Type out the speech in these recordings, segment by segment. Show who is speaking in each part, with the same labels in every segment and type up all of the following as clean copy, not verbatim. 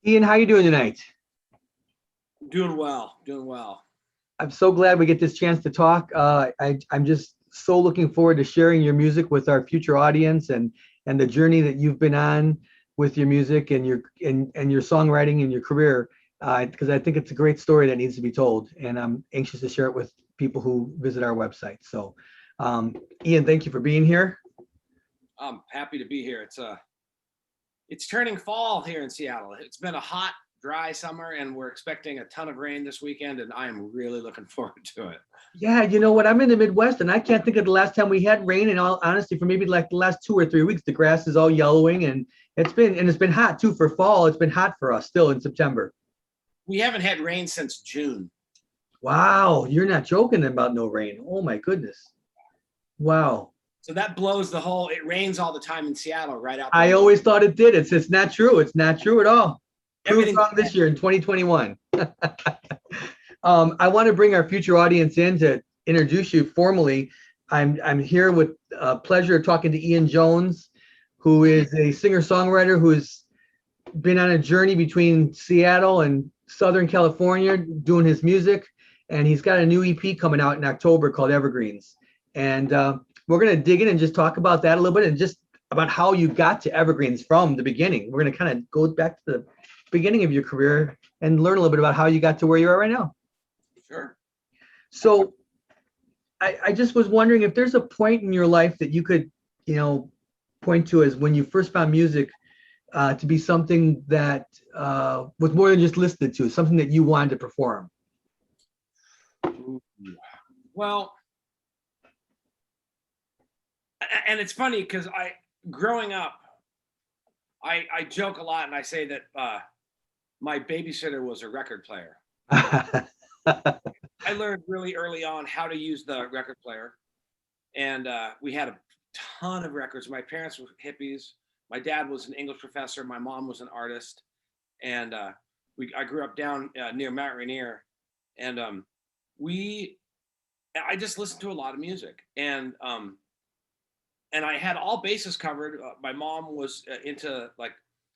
Speaker 1: Ian, how you doing tonight?
Speaker 2: Doing well, doing well.
Speaker 1: I'm so glad we get this chance to talk. I'm just so looking forward to sharing your music with our future audience and the journey that you've been on with your music and your songwriting and your career. Because I think it's a great story that needs to be told, and I'm anxious to share it with people who visit our website. So, Ian, thank you for being here.
Speaker 2: I'm happy to be here. It's turning fall here in Seattle. It's been a hot, dry summer, and we're expecting a ton of rain this weekend, and I am really looking forward to it.
Speaker 1: Yeah, you know what? I'm in the Midwest, and I can't think of the last time we had rain. In all honesty, for maybe like the last 2 or 3 weeks, the grass is all yellowing, and it's been hot too for fall. It's been hot for us still in September.
Speaker 2: We haven't had rain since June.
Speaker 1: Wow, you're not joking about no rain. Oh my goodness. Wow.
Speaker 2: So that blows the whole, it rains all the time in Seattle right out the
Speaker 1: I
Speaker 2: window.
Speaker 1: always thought it did. It's not true. It's not true at all. Proved
Speaker 2: Everything's
Speaker 1: wrong this year in 2021. I want to bring our future audience in to introduce you formally. I'm here with pleasure talking to Ian Jones, who is a singer-songwriter who's been on a journey between Seattle and Southern California doing his music, and he's got a new EP coming out in October called Evergreens. And we're going to dig in and just talk about that a little bit and just about how you got to Evergreens from the beginning. We're going to kind of go back to the beginning of your career and learn a little bit about how you got to where you are right now.
Speaker 2: Sure.
Speaker 1: So I just was wondering if there's a point in your life that you could, point to as when you first found music to be something that was more than just listened to, something that you wanted to perform.
Speaker 2: Well, and it's funny because growing up, I joke a lot and I say that my babysitter was a record player. I learned really early on how to use the record player, and we had a ton of records. My parents were hippies. My dad was an English professor. My mom was an artist, and I grew up down near Mount Rainier, and I just listened to a lot of music, and I had all bases covered. My mom was into like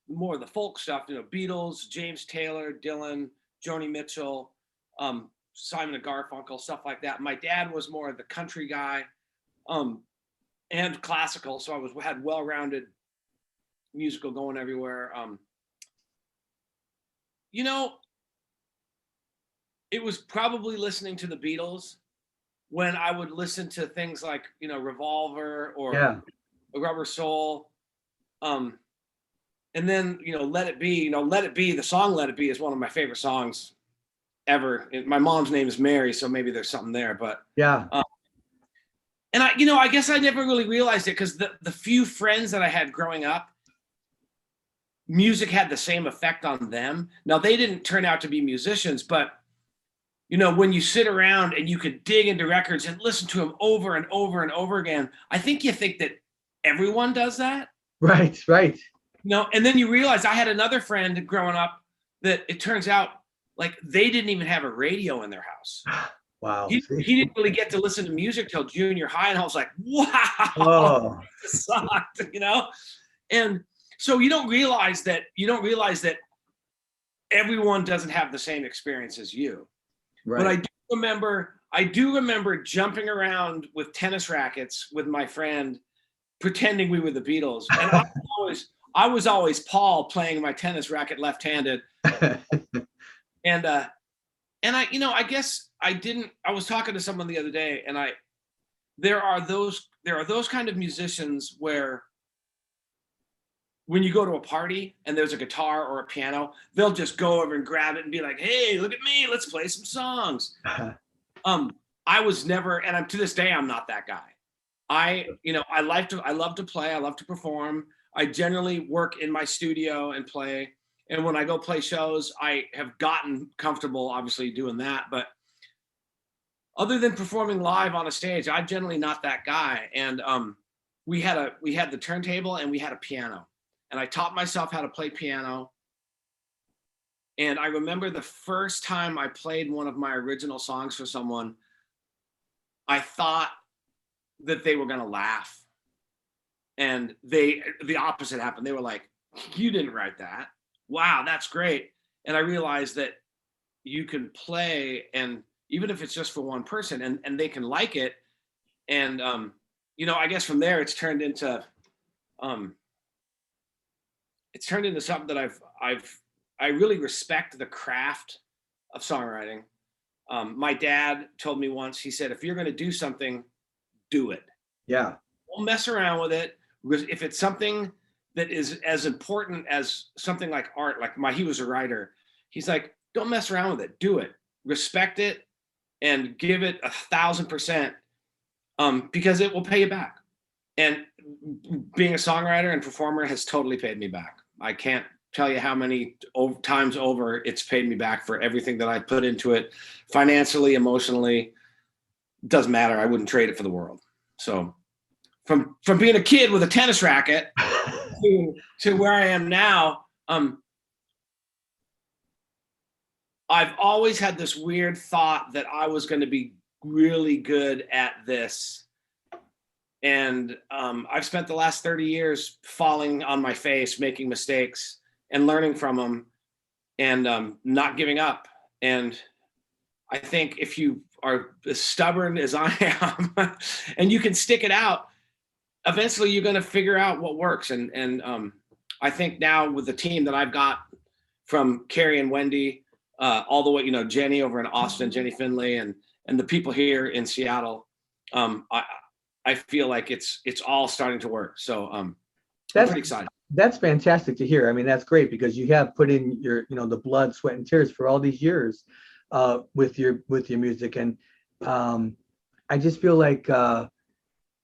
Speaker 2: more of the folk stuff, Beatles, James Taylor, Dylan, Joni Mitchell, Simon and Garfunkel, stuff like that. My dad was more of the country guy, and classical, so had well-rounded musical going everywhere. You know, it was probably listening to the Beatles when I would listen to things like Revolver or
Speaker 1: Yeah.
Speaker 2: Rubber Soul, and then Let It Be. Let It Be. The song Let It Be is one of my favorite songs ever. My mom's name is Mary, so maybe there's something there. But
Speaker 1: Yeah.
Speaker 2: and I guess I never really realized it because the few friends that I had growing up, music had the same effect on them. Now they didn't turn out to be musicians, but when you sit around and you could dig into records and listen to them over and over and over again, I think you think that everyone does that.
Speaker 1: Right. Right.
Speaker 2: And then you realize I had another friend growing up that it turns out like they didn't even have a radio in their house.
Speaker 1: Wow.
Speaker 2: He didn't really get to listen to music till junior high, and I was like, wow,
Speaker 1: Oh.
Speaker 2: this sucked, And so you don't realize that everyone doesn't have the same experience as you.
Speaker 1: Right.
Speaker 2: But I do remember jumping around with tennis rackets with my friend, pretending we were the Beatles. And I was always Paul playing my tennis racket left-handed. And I guess I was talking to someone the other day, and there are those kind of musicians where when you go to a party and there's a guitar or a piano, they'll just go over and grab it and be like, "Hey, look at me, let's play some songs." I was never, and to this day, I'm not that guy. I love to play, I love to perform. I generally work in my studio and play. And when I go play shows, I have gotten comfortable, obviously, doing that. But other than performing live on a stage, I'm generally not that guy. And we had the turntable and we had a piano. And I taught myself how to play piano. And I remember the first time I played one of my original songs for someone, I thought that they were going to laugh. And the opposite happened. They were like, "You didn't write that. wow, that's great. And I realized that you can play, and even if it's just for one person, and they can like it. And you know, I guess from there um, it's turned into something that I really respect the craft of songwriting. My dad told me once, he said, if you're going to do something, do it.
Speaker 1: Yeah.
Speaker 2: Don't mess around with it. If it's something that is as important as something like art, like he was a writer. He's like, don't mess around with it. Do it. Respect it and give it 1,000%, because it will pay you back. And being a songwriter and performer has totally paid me back. I can't tell you how many times over it's paid me back for everything that I put into it, financially, emotionally. Doesn't matter. I wouldn't trade it for the world. So from being a kid with a tennis racket to where I am now, I've always had this weird thought that I was going to be really good at this. And I've spent the last 30 years falling on my face, making mistakes and learning from them, and not giving up. And I think if you are as stubborn as I am and you can stick it out, eventually you're going to figure out what works. And I think now with the team that I've got, from Carrie and Wendy, all the way, you know, Jenny over in Austin, Jenny Finley, and the people here in Seattle, I feel like it's all starting to work. So I'm pretty excited.
Speaker 1: That's fantastic to hear. I mean, that's great because you have put in your, you know, the blood, sweat, and tears for all these years with your music. And I just feel like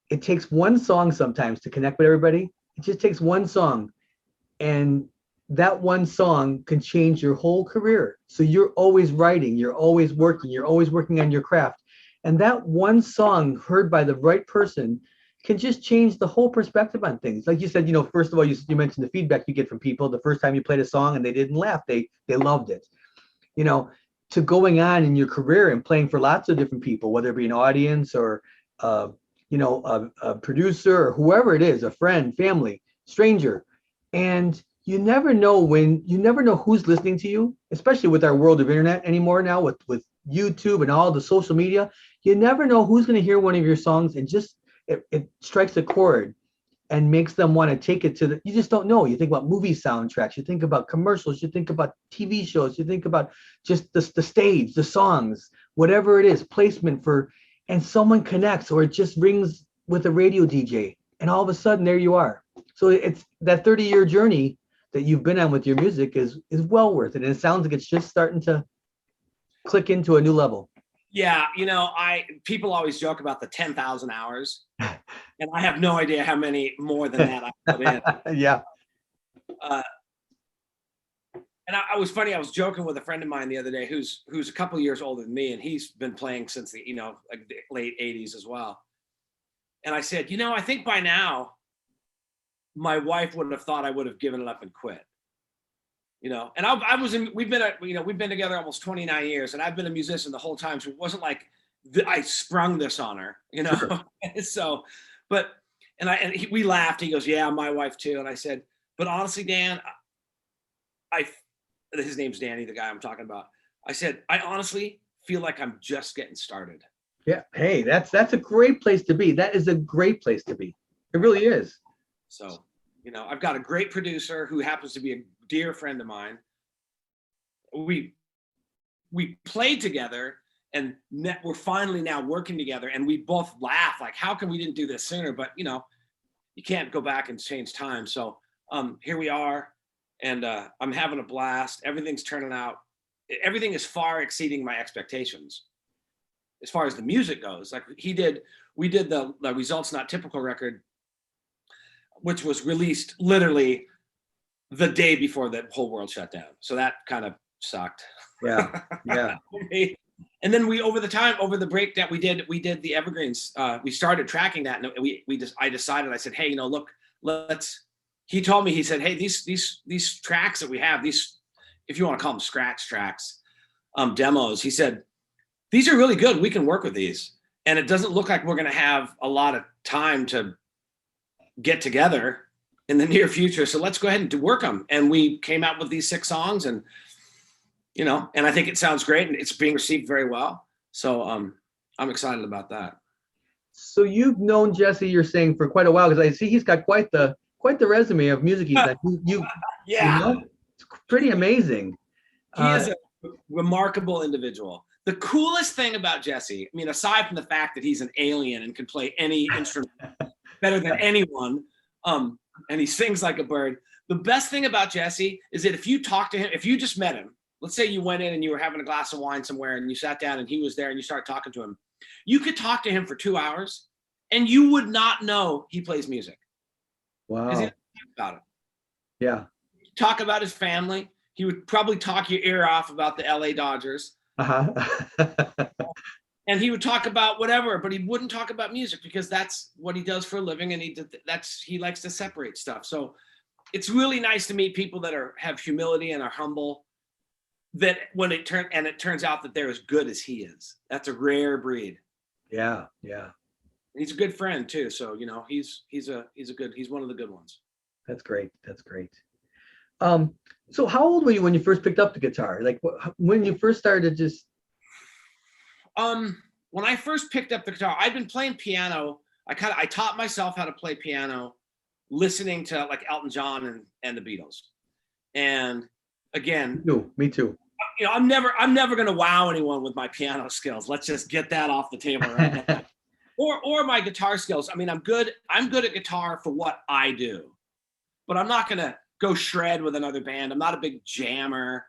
Speaker 1: it takes one song sometimes to connect with everybody. It just takes one song, and that one song can change your whole career. So you're always writing, you're always working on your craft. And that one song heard by the right person can just change the whole perspective on things. Like you said, you know, first of all, you mentioned the feedback you get from people the first time you played a song and they didn't laugh, they loved it. You know, to going on in your career and playing for lots of different people, whether it be an audience or, you know, a producer or whoever it is, a friend, family, stranger. And you never know who's listening to you, especially with our world of internet anymore now with YouTube and all the social media. You never know who's going to hear one of your songs and just it strikes a chord and makes them want to take it to the, you just don't know. You think about movie soundtracks, you think about commercials, you think about TV shows, you think about just the stage, the songs, whatever it is, placement for, and someone connects, or it just rings with a radio DJ and all of a sudden there you are. So it's that 30-year journey that you've been on with your music is well worth it. And it sounds like it's just starting to click into a new level.
Speaker 2: Yeah, you know, people always joke about the 10,000 hours, and I have no idea how many more than that I put in.
Speaker 1: Yeah.
Speaker 2: And I was funny. I was joking with a friend of mine the other day who's a couple of years older than me, and he's been playing since the, you know, like the late 80s as well. And I said, you know, I think by now my wife would have thought I would have given it up and quit. You know, and we've been together almost 29 years, and I've been a musician the whole time. So it wasn't like I sprung this on her, you know? Sure. So, but, we laughed. He goes, yeah, my wife too. And I said, but honestly, Dan, his name's Danny, the guy I'm talking about. I said, I honestly feel like I'm just getting started.
Speaker 1: Yeah. Hey, that's a great place to be. That is a great place to be. It really is.
Speaker 2: So, you know, I've got a great producer who happens to be a dear friend of mine. We played together, and we're finally now working together, and we both laugh like, how come we didn't do this sooner? But you know, you can't go back and change time. So here we are, and I'm having a blast. Everything's turning out. Everything is far exceeding my expectations as far as the music goes. Like we did the Results Not Typical record, which was released literally the day before the whole world shut down. So that kind of sucked.
Speaker 1: Yeah. Yeah.
Speaker 2: And then over the break that we did the Evergreens. We started tracking that, and I said, hey, you know, look, he told me, he said, hey, these tracks that we have, these, if you want to call them scratch tracks, demos, he said, these are really good. We can work with these. And it doesn't look like we're going to have a lot of time to get together in the near future. So let's go ahead and work them. And we came out with these 6 songs, and and I think it sounds great, and it's being received very well. So I'm excited about that.
Speaker 1: So you've known Jesse, you're saying, for quite a while, because I see he's got quite the resume of music he's done.
Speaker 2: Yeah,
Speaker 1: It's pretty amazing.
Speaker 2: he is a remarkable individual. The coolest thing about Jesse, I mean, aside from the fact that he's an alien and can play any instrument better than anyone, and he sings like a bird, the best thing about Jesse is that if you talk to him, if you just met him, let's say you went in and you were having a glass of wine somewhere and you sat down and he was there and you started talking to him, you could talk to him for 2 hours and you would not know he plays music.
Speaker 1: Wow.
Speaker 2: He doesn't talk about it.
Speaker 1: Yeah.
Speaker 2: Talk about his family. He would probably talk your ear off about the LA Dodgers. And he would talk about whatever, but he wouldn't talk about music because that's what he does for a living, and he likes to separate stuff. So it's really nice to meet people that have humility and are humble. That when it turns out that they're as good as he is. That's a rare breed.
Speaker 1: Yeah, yeah.
Speaker 2: He's a good friend too. So he's one of the good ones.
Speaker 1: That's great. That's great. So how old were you when you first picked up the guitar? Like when you first started just
Speaker 2: when I first picked up the guitar, I'd been playing piano. I taught myself how to play piano listening to like Elton John and the Beatles. And again,
Speaker 1: me too.
Speaker 2: I'm never going to wow anyone with my piano skills. Let's just get that off the table right now. Or my guitar skills. I mean, I'm good at guitar for what I do, but I'm not going to go shred with another band. I'm not a big jammer.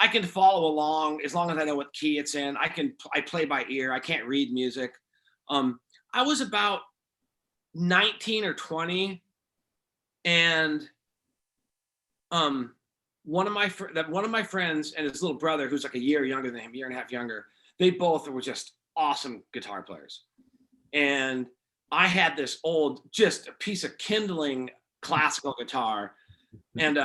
Speaker 2: I can follow along as long as I know what key it's in. I play by ear. I can't read music. I was about 19 or 20, and one of my friends and his little brother, who's like a year younger than him, year and a half younger, they both were just awesome guitar players. And I had this just a piece of kindling classical guitar. And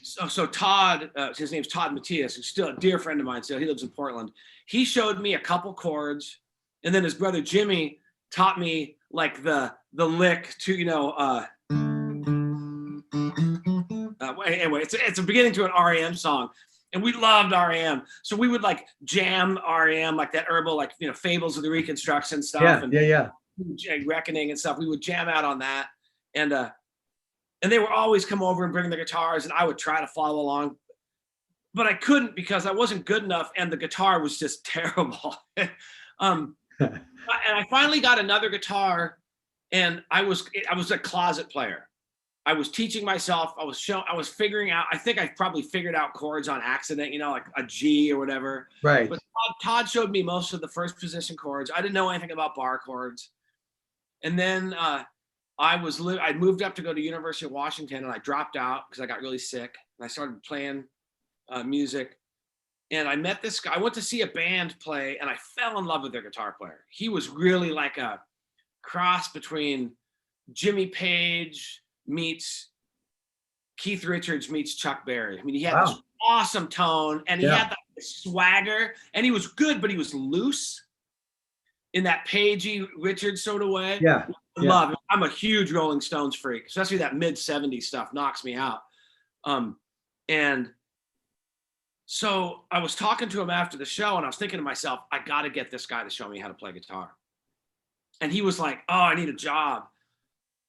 Speaker 2: so Todd, his name's Todd Matthias, who's still a dear friend of mine. Still, he lives in Portland. He showed me a couple chords, and then his brother Jimmy taught me like the lick to anyway, it's a beginning to an REM song, and we loved REM. So we would like jam REM, like that herbal, like Fables of the Reconstruction stuff,
Speaker 1: yeah.
Speaker 2: Reckoning and stuff. We would jam out on that, and they would always come over and bring the guitars, and I would try to follow along, but I couldn't because I wasn't good enough, and the guitar was just terrible. And I finally got another guitar, and I was a closet player. I was teaching myself. I was figuring out. I think I probably figured out chords on accident, like a G or whatever.
Speaker 1: Right.
Speaker 2: But Todd showed me most of the first position chords. I didn't know anything about bar chords, and then I moved up to go to University of Washington, and I dropped out because I got really sick, and I started playing music. And I met this guy. I went to see a band play, and I fell in love with their guitar player. He was really like a cross between Jimmy Page meets Keith Richards meets Chuck Berry. I mean, he had this awesome tone, and he had that swagger, and he was good, but he was loose in that Pagey Richards sort of way.
Speaker 1: Yeah.
Speaker 2: Love it. I'm a huge Rolling Stones freak, especially that mid-70s stuff knocks me out. And so I was talking to him after the show, and I was thinking to myself, I got to get this guy to show me how to play guitar. And he was like, "Oh, I need a job."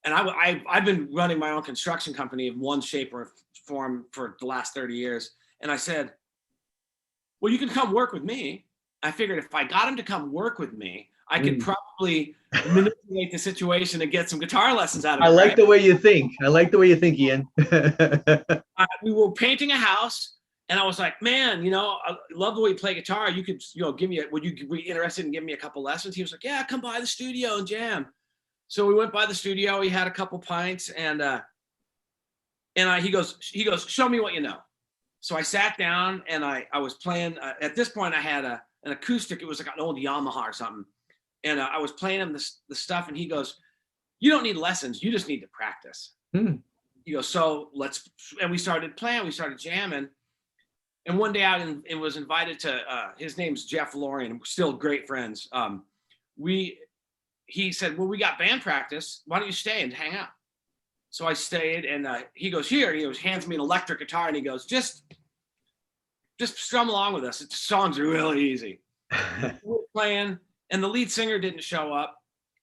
Speaker 2: And I've been running my own construction company in one shape or form for the last 30 years. And I said, "Well, you can come work with me." I figured if I got him to come work with me, I could probably manipulate the situation and get some guitar lessons out of it.
Speaker 1: I like the way you think. Ian.
Speaker 2: We were painting a house, and I was like, "Man, I love the way you play guitar. You could, would you be interested in giving me a couple lessons?" He was like, "Yeah, come by the studio and jam." So we went by the studio. He had a couple pints, and he goes, "Show me what you know." So I sat down, and I was playing. At this point, I had an acoustic. It was like an old Yamaha or something, and I was playing him the stuff, and he goes, "You don't need lessons. You just need to practice." He goes, "So let's," and we started playing. We started jamming, and one day I was invited to. His name's Jeff Lorian. We're still great friends. He said, "Well, we got band practice. Why don't you stay and hang out?" So I stayed, and he goes, here, and he goes, hands me an electric guitar, and he goes, just strum along with us. The song's really easy. We're playing, and the lead singer didn't show up.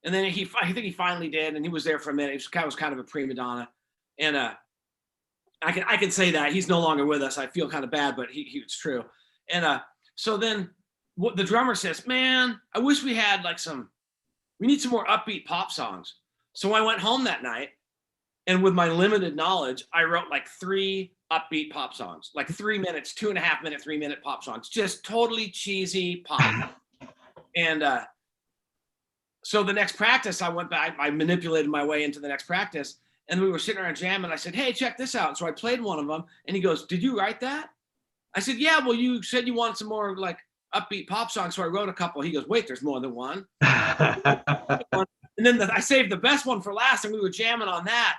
Speaker 2: And then I think he finally did, and he was there for a minute. He was kind of a prima donna. And I can say that he's no longer with us. I feel kind of bad, but it's true. And so then what the drummer says, man, I wish we had we need some more upbeat pop songs. So I went home that night, and with my limited knowledge, I wrote like 3 upbeat pop songs, like 3 minutes, 2.5 minute, 3-minute pop songs, just totally cheesy pop. And so the next practice, I went back, I manipulated my way into the next practice, and we were sitting around jamming. I said, hey, check this out. And so I played one of them, and he goes, did you write that? I said, yeah, well, you said you wanted some more like upbeat pop songs, so I wrote a couple. He goes, wait, there's more than one. And then I saved the best one for last, and we were jamming on that.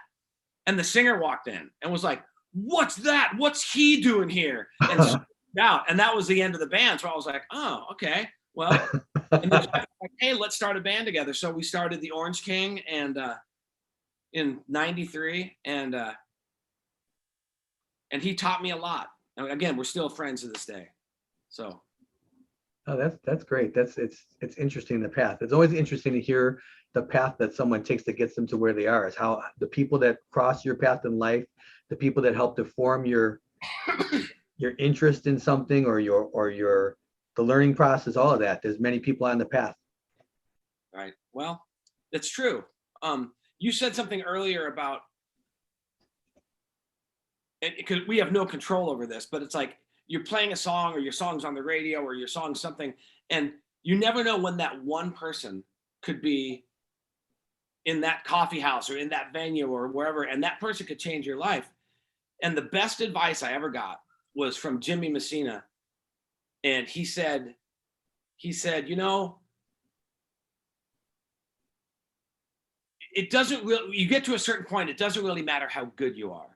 Speaker 2: And the singer walked in and was like, what's that? What's he doing here? And out. And that was the end of the band. So I was like, oh, okay. Well, and then like, hey, let's start a band together. So we started the Orange King and in '93, and he taught me a lot. And again, we're still friends to this day. So
Speaker 1: oh, that's great. It's interesting, the path. It's always interesting to hear the path that someone takes that gets them to where they are. Is how the people that cross your path in life, the people that help to form your interest in something, or the learning process, all of that. There's many people on the path.
Speaker 2: Right. Well, that's true. You said something earlier about, because we have no control over this, but it's like you're playing a song, or your song's on the radio, or your song's something, and you never know when that one person could be in that coffee house or in that venue or wherever, and that person could change your life. And the best advice I ever got was from Jimmy Messina. And he said, you know, it doesn't really, you get to a certain point, it doesn't really matter how good you are.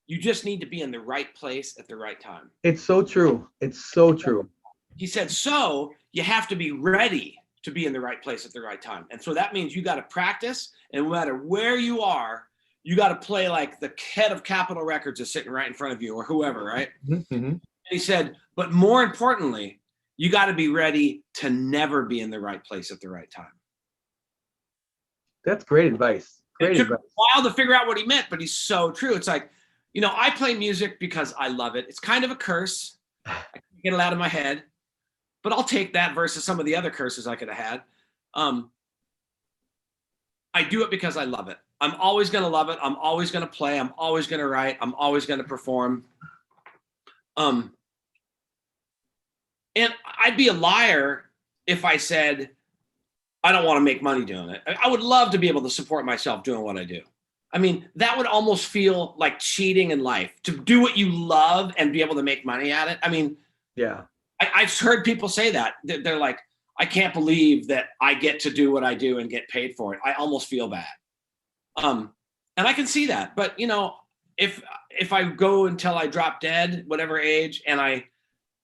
Speaker 2: You just need to be in the right place at the right time.
Speaker 1: It's so true. It's so true.
Speaker 2: He said, so you have to be ready to be in the right place at the right time. And so that means you got to practice, and no matter where you are, you got to play like the head of Capitol Records is sitting right in front of you, or whoever, right?
Speaker 1: Mm-hmm.
Speaker 2: And he said, but more importantly, you got to be ready to never be in the right place at the right time.
Speaker 1: That's great advice. Great
Speaker 2: advice. It took
Speaker 1: a
Speaker 2: while to figure out what he meant, but he's so true. It's like, you know, I play music because I love it. It's kind of a curse. I can't get it out of my head, but I'll take that versus some of the other curses I could have had. I do it because I love it. I'm always going to love it. I'm always going to play. I'm always going to write. I'm always going to perform. And I'd be a liar if I said, I don't want to make money doing it. I would love to be able to support myself doing what I do. I mean, that would almost feel like cheating in life, to do what you love and be able to make money at it. I mean,
Speaker 1: yeah,
Speaker 2: I've heard people say that. They're like, I can't believe that I get to do what I do and get paid for it. I almost feel bad. And I can see that. But, you know, if I go until I drop dead, whatever age, and I,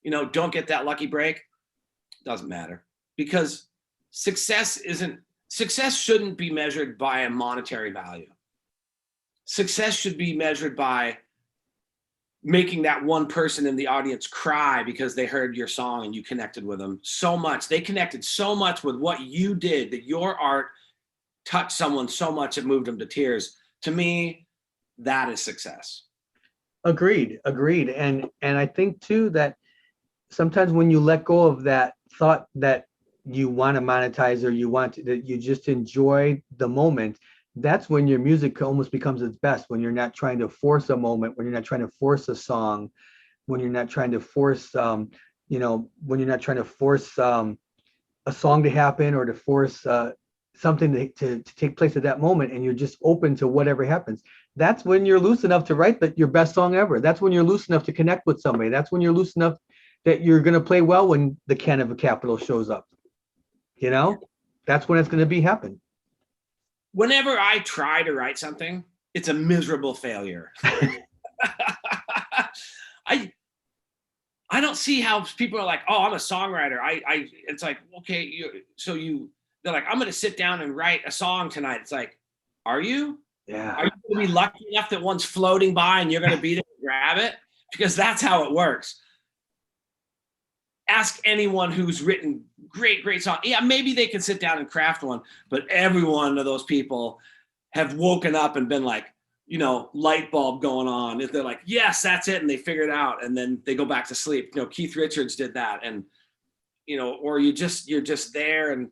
Speaker 2: you know, don't get that lucky break, it doesn't matter. Because success shouldn't be measured by a monetary value. Success should be measured by making that one person in the audience cry because they heard your song and you connected with them so much. They connected so much with what you did that your art touched someone so much it moved them to tears. To me, that is success. Agreed.
Speaker 1: And I think too that sometimes when you let go of that thought that you want to monetize, or that you just enjoy the moment, that's when your music almost becomes its best. When you're not trying to force a moment, when you're not trying to force a song, when you're not trying to force, when you're not trying to force a song to happen, or to force something to take place at that moment, and you're just open to whatever happens. That's when you're loose enough to write your best song ever. That's when you're loose enough to connect with somebody. That's when you're loose enough that you're going to play well when the Ken of a Capital shows up. You know, that's when it's going to happen.
Speaker 2: Whenever I try to write something, it's a miserable failure. I don't see how people are like, oh, I'm a songwriter. It's like, okay, they're like, I'm going to sit down and write a song tonight. It's like, are you?
Speaker 1: Yeah.
Speaker 2: Are you going to be lucky enough that one's floating by and you're going to be there to grab it? Because that's how it works. Ask anyone who's written great songs. Yeah, maybe they can sit down and craft one, but every one of those people have woken up and been like, you know, light bulb going on. If they're like, yes, that's it, and they figure it out, and then they go back to sleep. You know, Keith Richards did that, and you know, or you're just there, and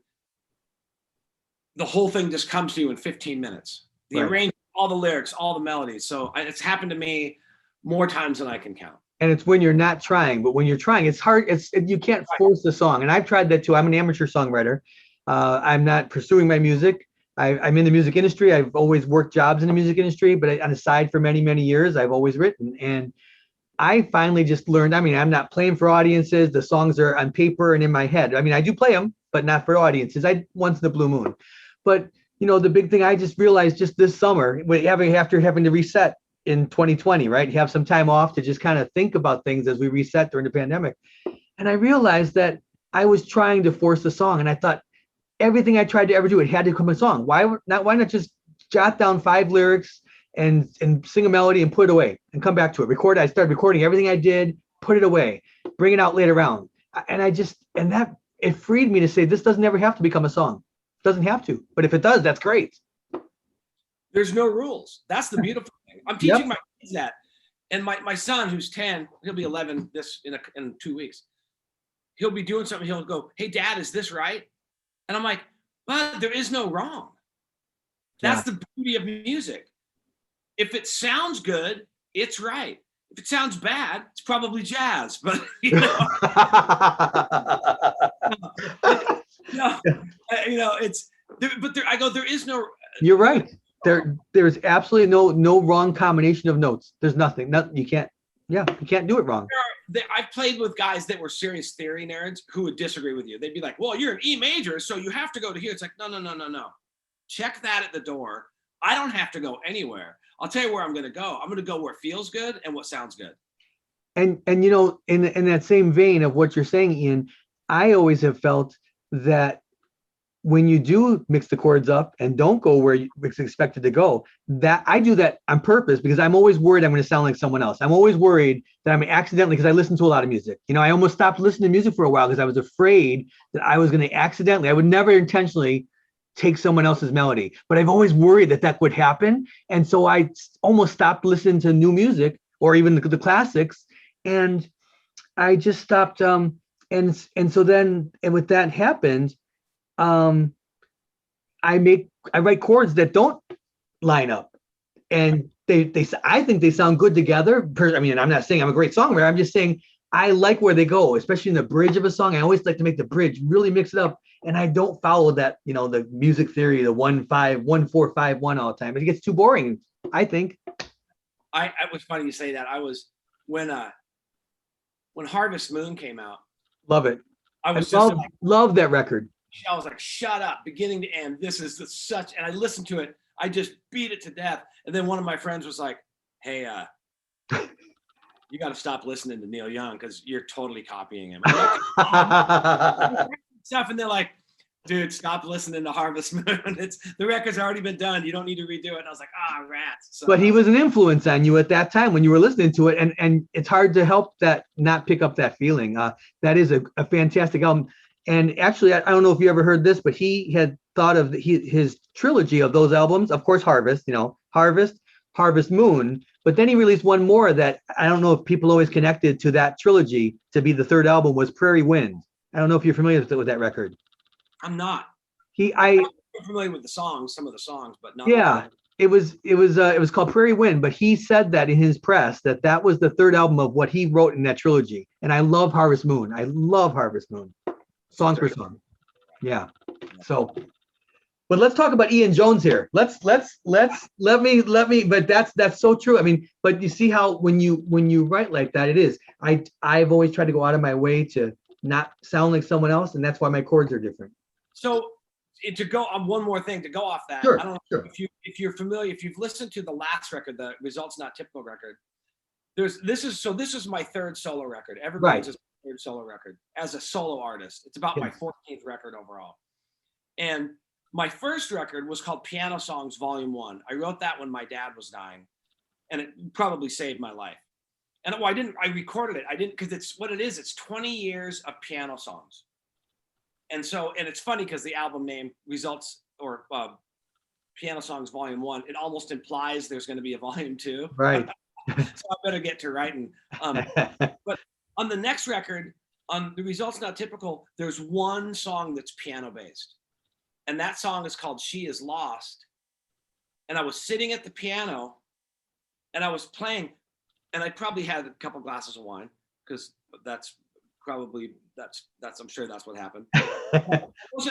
Speaker 2: the whole thing just comes to you in 15 minutes. The
Speaker 1: Right.
Speaker 2: arrangement, all the lyrics, all the melodies. So it's happened to me more times than I can count.
Speaker 1: And it's when you're not trying, but when you're trying, it's hard. You can't force the song. And I've tried that too. I'm an amateur songwriter. I'm not pursuing my music. I'm in the music industry. I've always worked jobs in the music industry, but on the side for many, many years, I've always written. And I finally just learned, I mean, I'm not playing for audiences. The songs are on paper and in my head. I mean, I do play them, but not for audiences. I once in a blue moon. But, you know, the big thing I just realized just this summer, after having to reset in 2020, right? You have some time off to just kind of think about things as we reset during the pandemic. And I realized that I was trying to force a song. And I thought everything I tried to ever do, it had to become a song. Why not just jot down 5 lyrics and sing a melody and put it away and come back to it. I started recording everything I did, put it away, bring it out later on. And that it freed me to say, this doesn't ever have to become a song. It doesn't have to. But if it does, that's great.
Speaker 2: There's no rules. That's the beautiful thing. I'm
Speaker 1: Yep.
Speaker 2: teaching my kids that. And my son, who's 10, he'll be 11 in 2 weeks. He'll be doing something. He'll go, "Hey, Dad, is this right?" And I'm like, "Well, there is no wrong. That's the beauty of music. If it sounds good, it's right. If it sounds bad, it's probably jazz." But you know, no, you know, it's there. But there, I go, there is no.
Speaker 1: You're right. There's absolutely no wrong combination of notes. There's nothing. You can't. Yeah, you can't do it wrong.
Speaker 2: I've played with guys that were serious theory nerds who would disagree with you. They'd be like, "Well, you're an E major, so you have to go to here." It's like, no. Check that at the door. I don't have to go anywhere. I'll tell you where I'm going to go. I'm going to go where it feels good and what sounds good.
Speaker 1: And you know, in that same vein of what you're saying, Ian, I always have felt that when you do mix the chords up and don't go where it's expected to go, that I do that on purpose because I'm always worried I'm going to sound like someone else. I'm always worried that I'm accidentally, because I listen to a lot of music. You know, I almost stopped listening to music for a while because I was afraid that I was going to accidentally, I would never intentionally take someone else's melody, but I've always worried that would happen. And so I almost stopped listening to new music or even the classics. And I just stopped. And so then, and with that happened, I write chords that don't line up, and I think they sound good together. I mean, I'm not saying I'm a great songwriter. I'm just saying I like where they go, especially in the bridge of a song. I always like to make the bridge really mix it up, and I don't follow that, you know, the music theory, the 1-5-1-4-5-1 all the time. It gets too boring, I think.
Speaker 2: It was funny you say that. I was when Harvest Moon came out.
Speaker 1: Love it.
Speaker 2: I was
Speaker 1: love that record.
Speaker 2: I was like, shut up, beginning to end. This is such, and I listened to it. I just beat it to death. And then one of my friends was like, "Hey, you got to stop listening to Neil Young because you're totally copying him." Stuff, and they're like, "Dude, stop listening to Harvest Moon. The record's already been done. You don't need to redo it." And I was like, rats. So,
Speaker 1: but he was an influence on you at that time when you were listening to it, and it's hard to help that not pick up that feeling. That is a fantastic album. And actually, I don't know if you ever heard this, but he had thought of his trilogy of those albums. Of course, Harvest, you know, Harvest Moon. But then he released one more that I don't know if people always connected to that trilogy to be the third album, was Prairie Wind. I don't know if you're familiar with that record.
Speaker 2: I'm not.
Speaker 1: I'm
Speaker 2: familiar with the songs, some of the songs, but not.
Speaker 1: Yeah, it was called Prairie Wind. But he said that in his press that was the third album of what he wrote in that trilogy. And I love Harvest Moon. I love Harvest Moon. Song for song. Yeah. So, but let's talk about Ian Jones here. Let me, but that's so true. I mean, but you see how when you write like that, it is. I've always tried to go out of my way to not sound like someone else, and that's why my chords are different.
Speaker 2: So to go on one more thing to go off that,
Speaker 1: sure,
Speaker 2: I don't know if you're familiar, if you've listened to the last record, the Results Not Typical record. This is my third solo record. Evergreens is my third solo record as a solo artist. It's about my 14th record overall. And my first record was called Piano Songs Volume 1. I wrote that when my dad was dying, and it probably saved my life. And well, I recorded it. I didn't, because it's what it is. It's 20 years of piano songs. And so, and it's funny because the album name results, or Piano Songs Volume 1, it almost implies there's going to be a Volume 2.
Speaker 1: Right.
Speaker 2: So I better get to writing. But on the next record, on The Results Not Typical, there's one song that's piano based. And that song is called She Is Lost. And I was sitting at the piano and I was playing, and I probably had a couple glasses of wine, because that's I'm sure that's what happened.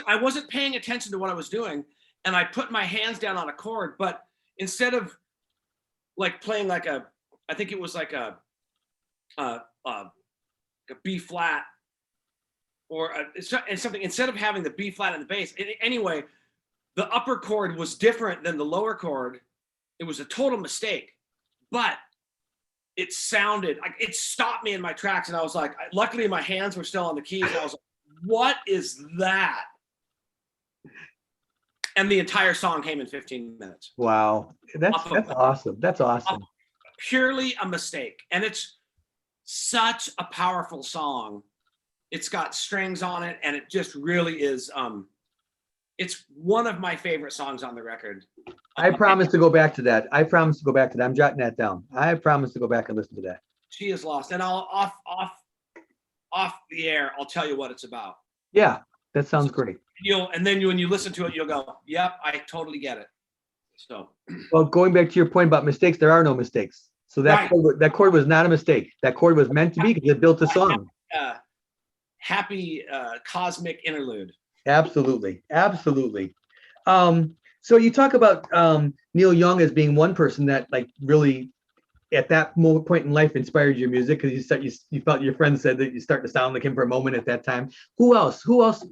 Speaker 2: I wasn't paying attention to what I was doing. And I put my hands down on a chord, but instead of like playing like I think it was like a B flat, or something, instead of having the B flat and the bass. Anyway, the upper chord was different than the lower chord. It was a total mistake, but it sounded like, it stopped me in my tracks. And I was like, luckily my hands were still on the keys. And I was like, what is that? And the entire song came in 15 minutes.
Speaker 1: Wow. That's awesome. That's awesome.
Speaker 2: Purely a mistake. And it's such a powerful song. It's got strings on it, and it just really is. It's one of my favorite songs on the record.
Speaker 1: I promise to go back to that. I promise to go back to that. I'm jotting that down. I promise to go back and listen to that.
Speaker 2: She Is Lost. And I'll off the air, I'll tell you what it's about.
Speaker 1: Yeah, that sounds great.
Speaker 2: And then when you listen to it, you'll go, yep, I totally get it. So,
Speaker 1: well, going back to your point about mistakes, there are no mistakes. So that chord was not a mistake. That chord was meant to be, because it built a song.
Speaker 2: Happy cosmic interlude.
Speaker 1: Absolutely. Absolutely. So you talk about Neil Young as being one person that like really at that point in life inspired your music, because you felt your friend said that you start to sound like him for a moment at that time. Who else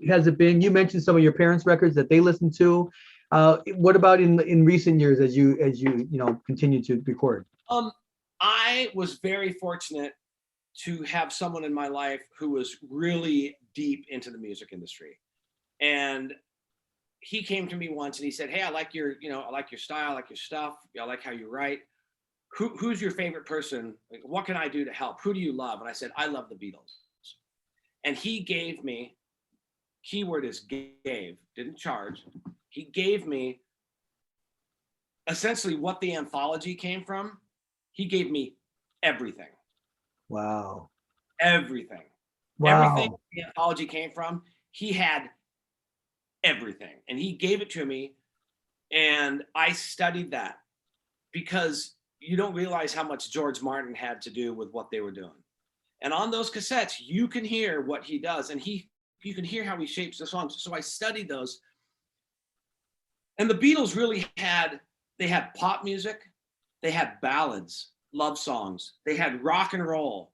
Speaker 1: has it been? You mentioned some of your parents' records that they listened to. What about in recent years as you continue to record?
Speaker 2: I was very fortunate to have someone in my life who was really deep into the music industry. And he came to me once and he said, hey, I like your style, I like your stuff. I like how you write. Who's your favorite person? Like, what can I do to help? Who do you love? And I said, I love the Beatles. And he gave me, keyword is gave, didn't charge. He gave me essentially what the anthology came from. He gave me everything.
Speaker 1: Wow.
Speaker 2: Everything.
Speaker 1: Wow.
Speaker 2: Everything the anthology came from, he had everything. And he gave it to me. And I studied that, because you don't realize how much George Martin had to do with what they were doing. And on those cassettes, you can hear what he does, and you can hear how he shapes the songs. So I studied those. And the Beatles really had pop music, they had ballads, love songs, they had rock and roll,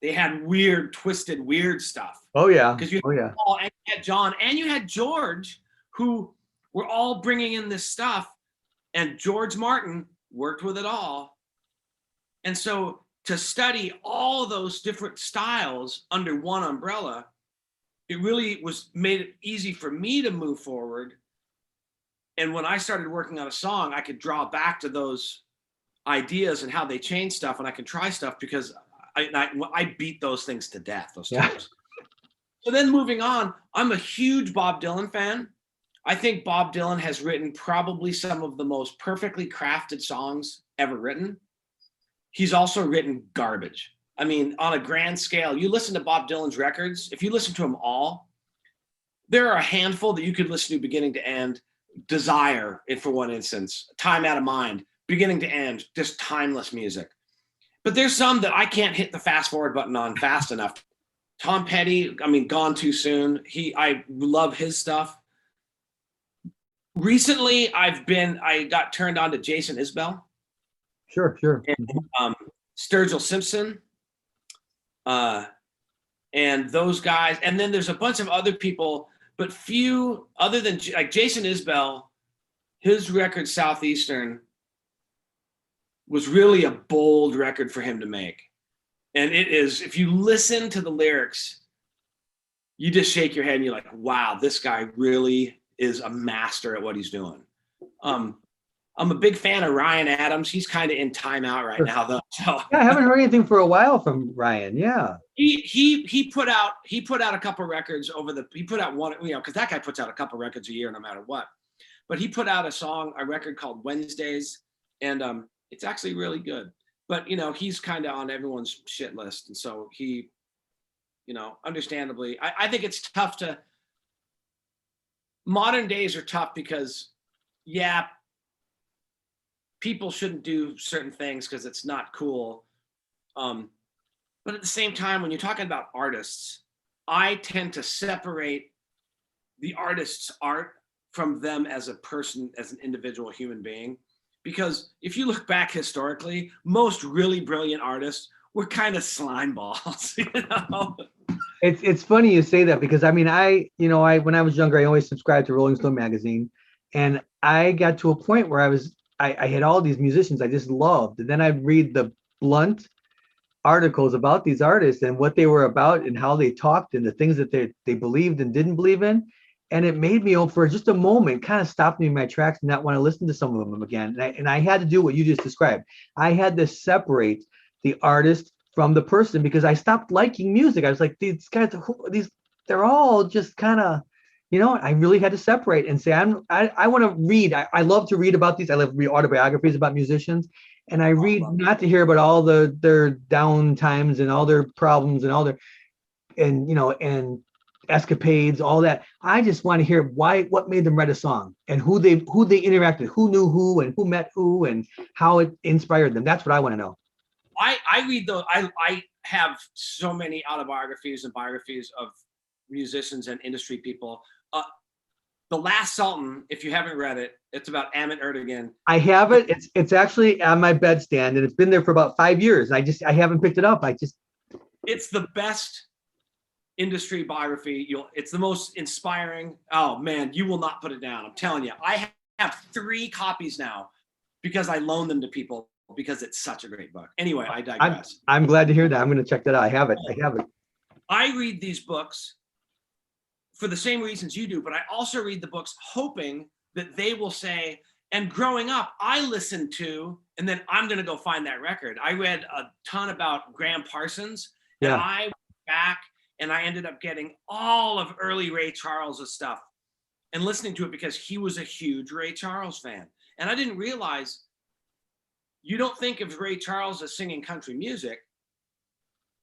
Speaker 2: they had weird, twisted, weird stuff.
Speaker 1: Oh yeah.
Speaker 2: Because you had Paul, and you had John, and you had George, who were all bringing in this stuff, and George Martin worked with it all. And so to study all those different styles under one umbrella, it really made it easy for me to move forward. And when I started working on a song, I could draw back to those ideas and how they change stuff, and I can try stuff, because I beat those things to death, those types. So then moving on, I'm a huge Bob Dylan fan. I think Bob Dylan has written probably some of the most perfectly crafted songs ever written. He's also written garbage. I mean, on a grand scale, you listen to Bob Dylan's records, if you listen to them all, there are a handful that you could listen to beginning to end. Desire, for one instance, Time Out of Mind, beginning to end, just timeless music. But there's some that I can't hit the fast forward button on fast enough. Tom Petty, I mean, Gone Too Soon. I love his stuff. Recently, I got turned on to Jason Isbell.
Speaker 1: Sure.
Speaker 2: And, Sturgill Simpson, and those guys. And then there's a bunch of other people, but few other than like Jason Isbell. His record Southeastern was really a bold record for him to make. And it is, if you listen to the lyrics, you just shake your head and you're like, wow, this guy really is a master at what he's doing. I'm a big fan of Ryan Adams. He's kind of in timeout right now, though. So
Speaker 1: Yeah, I haven't heard anything for a while from Ryan. Yeah.
Speaker 2: he put out a couple records he put out one, because that guy puts out a couple records a year no matter what. But he put out a record called Wednesdays, and it's actually really good. But he's kind of on everyone's shit list, and so he, understandably, I think it's tough to. Modern days are tough because, yeah, people shouldn't do certain things because it's not cool. But at the same time, when you're talking about artists, I tend to separate the artist's art from them as a person, as an individual human being. Because if you look back historically, most really brilliant artists were kind of slime balls,
Speaker 1: It's funny you say that, because I mean, when I was younger, I always subscribed to Rolling Stone magazine, and I got to a point where I had all these musicians I just loved, and then I'd read the blunt articles about these artists and what they were about and how they talked and the things that they believed and didn't believe in. And it made me, for just a moment, kind of stopped me in my tracks and not want to listen to some of them again. And I had to do what you just described. I had to separate the artist from the person, because I stopped liking music. I was like, these guys, they're all just kind of, I really had to separate and say, I want to read. I love to read about these. I love to read autobiographies about musicians. And I read not to hear about all their down times and all their problems and all their, and escapades, all that. I just want to hear what made them write a song, and who they interacted, who knew who, and who met who, and how it inspired them. That's what I want to know.
Speaker 2: I read those. I have so many autobiographies and biographies of musicians and industry people. The Last Sultan, if you haven't read it, it's about Ahmet Ertegun.
Speaker 1: I have it. It's actually on my bedstand, and it's been there for about 5 years. I haven't picked it up.
Speaker 2: It's the best industry biography. It's the most inspiring. Oh man, you will not put it down. I'm telling you. I have 3 copies now because I loan them to people because it's such a great book. Anyway, I digress.
Speaker 1: I'm glad to hear that. I'm going to check that out. I have it.
Speaker 2: I read these books for the same reasons you do, but I also read the books hoping that they will say, and growing up, I listened to, and then I'm going to go find that record. I read a ton about Graham Parsons, and I went back and I ended up getting all of early Ray Charles' stuff and listening to it because he was a huge Ray Charles fan. And I didn't realize, you don't think of Ray Charles as singing country music,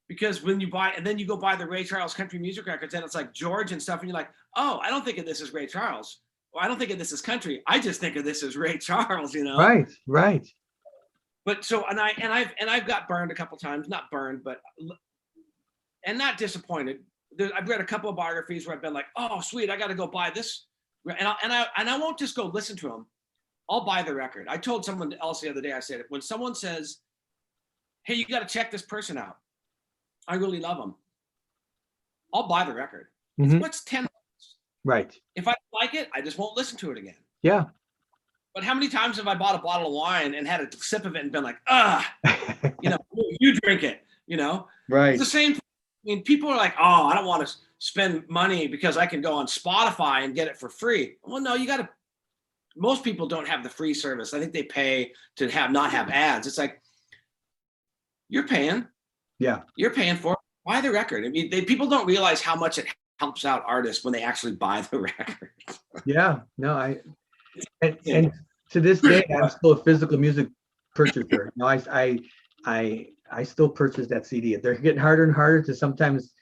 Speaker 2: because when you buy, and then you go buy the Ray Charles country music records, and it's like George and stuff, and you're like, oh, I don't think of this as Ray Charles. Well, I don't think of this as country. I just think of this as Ray Charles,
Speaker 1: Right.
Speaker 2: But so, and I've got burned a couple times, not burned, but, and not disappointed. I've read a couple of biographies where I've been like, oh, sweet, I got to go buy this, and I won't just go listen to them. I'll buy the record. I told someone else the other day, I said, when someone says, hey, you got to check this person out, I really love them, I'll buy the record.
Speaker 1: Mm-hmm.
Speaker 2: What's 10?
Speaker 1: Right.
Speaker 2: If I like it, I just won't listen to it again.
Speaker 1: Yeah.
Speaker 2: But how many times have I bought a bottle of wine and had a sip of it and been like, you drink it,
Speaker 1: Right.
Speaker 2: It's the same thing. I mean, people are like, oh, I don't want to spend money because I can go on Spotify and get it for free. Well, no, most people don't have the free service. I think they pay to not have ads. It's like, you're paying.
Speaker 1: Yeah.
Speaker 2: You're paying for it. Buy the record. I mean, people don't realize how much it helps out artists when they actually buy the record.
Speaker 1: Yeah. No, and to this day, I'm still a physical music purchaser. I still purchase that CD. They're getting harder and harder to sometimes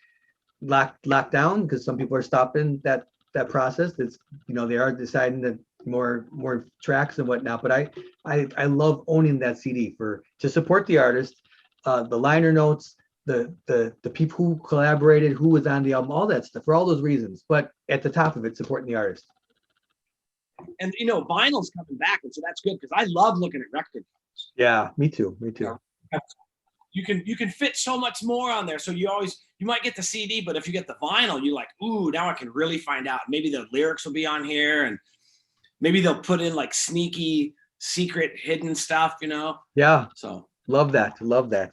Speaker 1: lock down, because some people are stopping that process. It's, they are deciding that more tracks and whatnot. But I love owning that CD to support the artist, the liner notes, the people who collaborated, who was on the album, all that stuff, for all those reasons. But at the top of it, supporting the artist.
Speaker 2: And vinyl's coming back, and so that's good, because I love looking at record covers.
Speaker 1: Yeah, me too.
Speaker 2: You can fit so much more on there. So you might get the CD, but if you get the vinyl, you're like, ooh, now I can really find out. Maybe the lyrics will be on here, and maybe they'll put in like sneaky, secret, hidden stuff.
Speaker 1: Yeah.
Speaker 2: So
Speaker 1: love that. Let's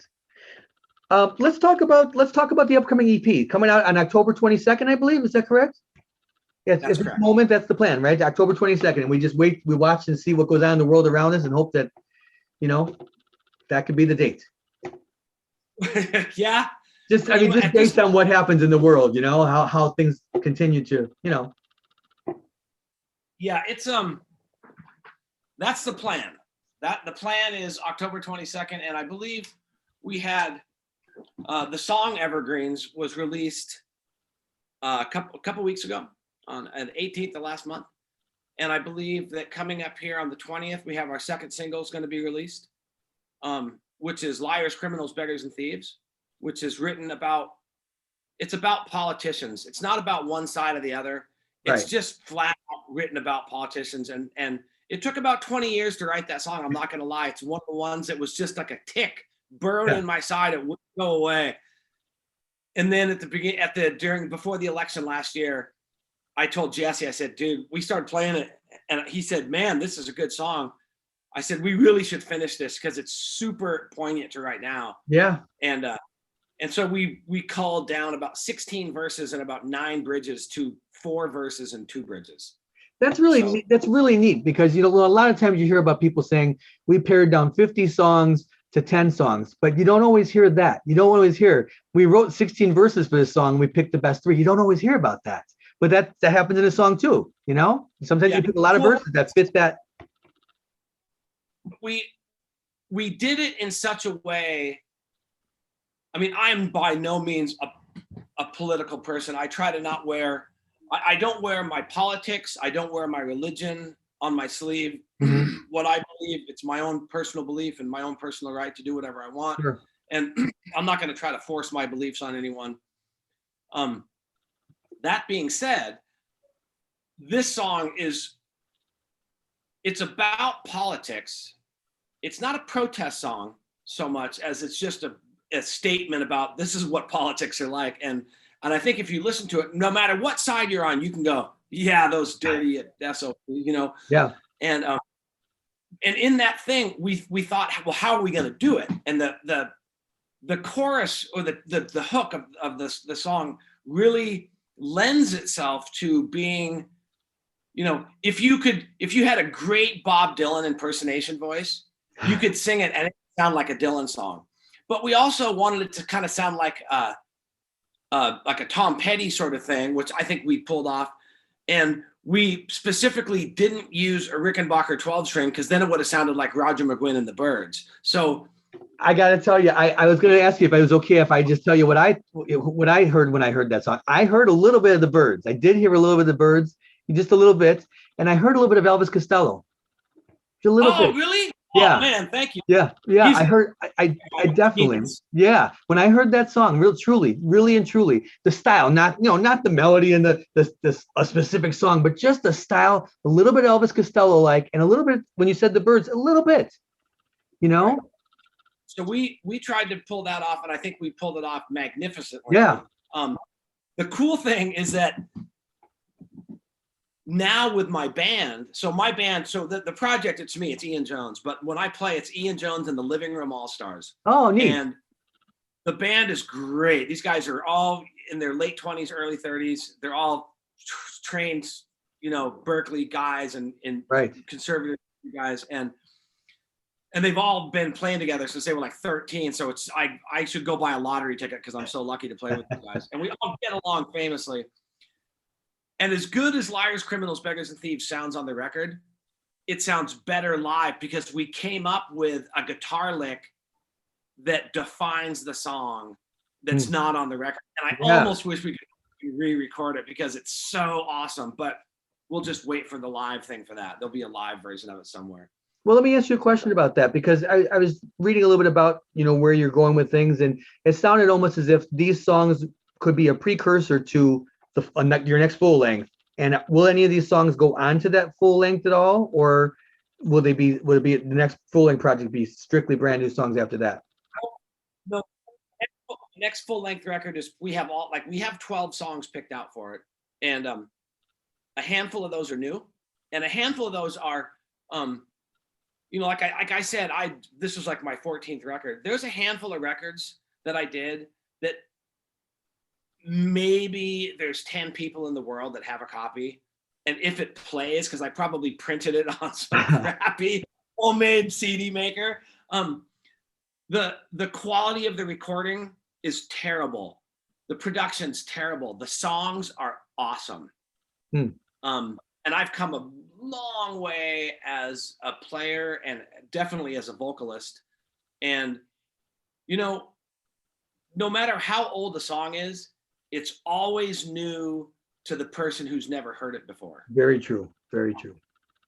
Speaker 1: talk about the upcoming EP coming out on October 22nd, I believe. Is that correct? At
Speaker 2: That's
Speaker 1: this
Speaker 2: correct.
Speaker 1: moment, that's the plan, right? October 22nd. And we just wait, we watch and see what goes on in the world around us and hope that, that could be the date.
Speaker 2: Yeah.
Speaker 1: Just, I
Speaker 2: Pretty
Speaker 1: mean,
Speaker 2: much
Speaker 1: just
Speaker 2: at this
Speaker 1: based on what happens in the world, how things continue to,
Speaker 2: Yeah, it's that's the plan. The plan is October 22nd, and I believe we had the song Evergreens was released a couple weeks ago on the 18th of last month. And I believe that coming up here on the 20th, we have our second single is going to be released, which is Liars, Criminals, Beggars, and Thieves, which is it's about politicians. It's not about one side or the other. It's
Speaker 1: right.
Speaker 2: just flat out written about politicians. And it took about 20 years to write that song. I'm not going to lie. It's one of the ones that was just like a tick burn in my side. It wouldn't go away. And then before the election last year, I told Jesse, I said, dude, we started playing it. And he said, man, this is a good song. I said, we really should finish this because it's super poignant to right now.
Speaker 1: Yeah.
Speaker 2: And so we culled down about 16 verses and about 9 bridges to 4 verses and 2 bridges.
Speaker 1: That's really neat because, a lot of times you hear about people saying we pared down 50 songs to 10 songs, but you don't always hear that. You don't always hear, we wrote 16 verses for this song. We picked the best 3. You don't always hear about that, but that happens in a song too, sometimes you pick a lot of verses that fit that.
Speaker 2: We did it in such a way. I mean, I am by no means a political person. I try to not I don't wear my politics. I don't wear my religion on my sleeve.
Speaker 1: Mm-hmm.
Speaker 2: What I believe, it's my own personal belief and my own personal right to do whatever I want.
Speaker 1: Sure.
Speaker 2: And I'm not going to try to force my beliefs on anyone. That being said, this song it's about politics. It's not a protest song so much as it's just a statement about this is what politics are like. And I think if you listen to it, no matter what side you're on, you can go, yeah, those dirty SOP,
Speaker 1: Yeah.
Speaker 2: And in that thing, we thought, well, how are we going to do it? And the chorus or the hook of the song really lends itself to being, if you had a great Bob Dylan impersonation voice, you could sing it and it would sound like a Dylan song. But we also wanted it to kind of sound like a Tom Petty sort of thing, which I think we pulled off. And we specifically didn't use a Rickenbacker 12-string because then it would have sounded like Roger McGuinn and the Byrds. So
Speaker 1: I got to tell you, I was going to ask you if it was okay if I just tell you what I heard when I heard that song. I heard a little bit of the Byrds. I did hear a little bit of the Byrds, just a little bit. And I heard a little bit of Elvis Costello. Just a little bit.
Speaker 2: Oh, really?
Speaker 1: Yeah.
Speaker 2: Oh, man, thank you.
Speaker 1: Yeah. I definitely. Yeah. When I heard that song, really and truly, the style, not the melody and a specific song, but just the style, a little bit Elvis Costello like, and a little bit when you said the Byrds, a little bit,
Speaker 2: Right. So we tried to pull that off, and I think we pulled it off magnificently.
Speaker 1: Yeah.
Speaker 2: The cool thing is that now with my band, the project, it's me, it's Ian Jones, but when I play, it's Ian Jones and the Living Room All-Stars.
Speaker 1: Oh, neat.
Speaker 2: And the band is great. These guys are all in their late 20s, early 30s. They're all trained, Berkeley guys and
Speaker 1: right.
Speaker 2: conservative guys. And they've all been playing together since they were like 13. So I should go buy a lottery ticket because I'm so lucky to play with you guys. And we all get along famously. And as good as Liars, Criminals, Beggars, and Thieves sounds on the record, it sounds better live because we came up with a guitar lick that defines the song that's not on the record. And I almost wish we could re-record it because it's so awesome. But we'll just wait for the live thing for that. There'll be a live version of it somewhere.
Speaker 1: Well, let me ask you a question about that because I was reading a little bit about, where you're going with things. And it sounded almost as if these songs could be a precursor to your next full length. And will any of these songs go on to that full length at all? Or will it be the next full length project be strictly brand new songs after that?
Speaker 2: No, next full length record is we have 12 songs picked out for it. And a handful of those are new. And a handful of those are, like I said, this was like my 14th record. There's a handful of records that I did that, maybe there's 10 people in the world that have a copy. And if it plays, because I probably printed it on some crappy homemade CD maker, the quality of the recording is terrible. The production's terrible. The songs are awesome. And I've come a long way as a player and definitely as a vocalist. And, you know, no matter how old the song is, it's always new to the person who's never heard it before.
Speaker 1: Very true. Very true.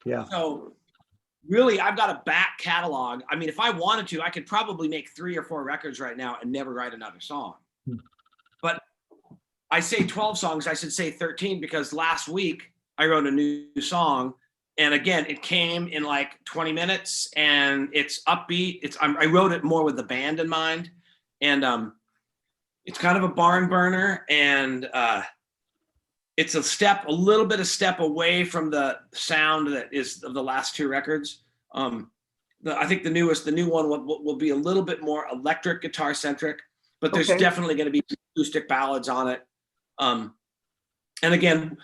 Speaker 1: Yeah.
Speaker 2: So really, I've got a back catalog. I mean, if I wanted to, I could probably make 3 or 4 records right now and never write another song. But I say 12 songs, I should say 13, because last week I wrote a new song. And again, it came in like 20 minutes and it's upbeat. I wrote it more with the band in mind. And it's kind of a barn burner, and it's a little bit of step away from the sound that is of the last 2 records. I think the new one will be a little bit more electric guitar centric, but there's definitely going to be acoustic ballads on it. And again,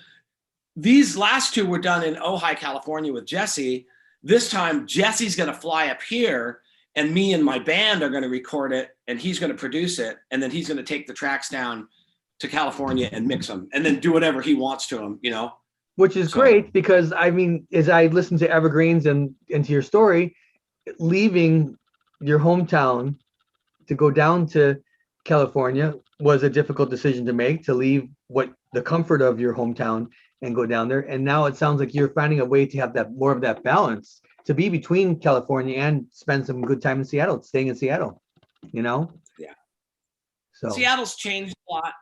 Speaker 2: these last 2 were done in Ojai, California with Jesse. This time, Jesse's going to fly up here, and me and my band are going to record it, and he's going to produce it, and then he's going to take the tracks down to California and mix them, and then do whatever he wants to them, you know?
Speaker 1: Which is great, because I mean, as I listened to Evergreens and to your story, leaving your hometown to go down to California was a difficult decision to make, to leave the comfort of your hometown and go down there. And now it sounds like you're finding a way to have that more of that balance, to be between California and spend some good time in Seattle, staying in Seattle, you know?
Speaker 2: Yeah.
Speaker 1: So
Speaker 2: Seattle's changed a lot.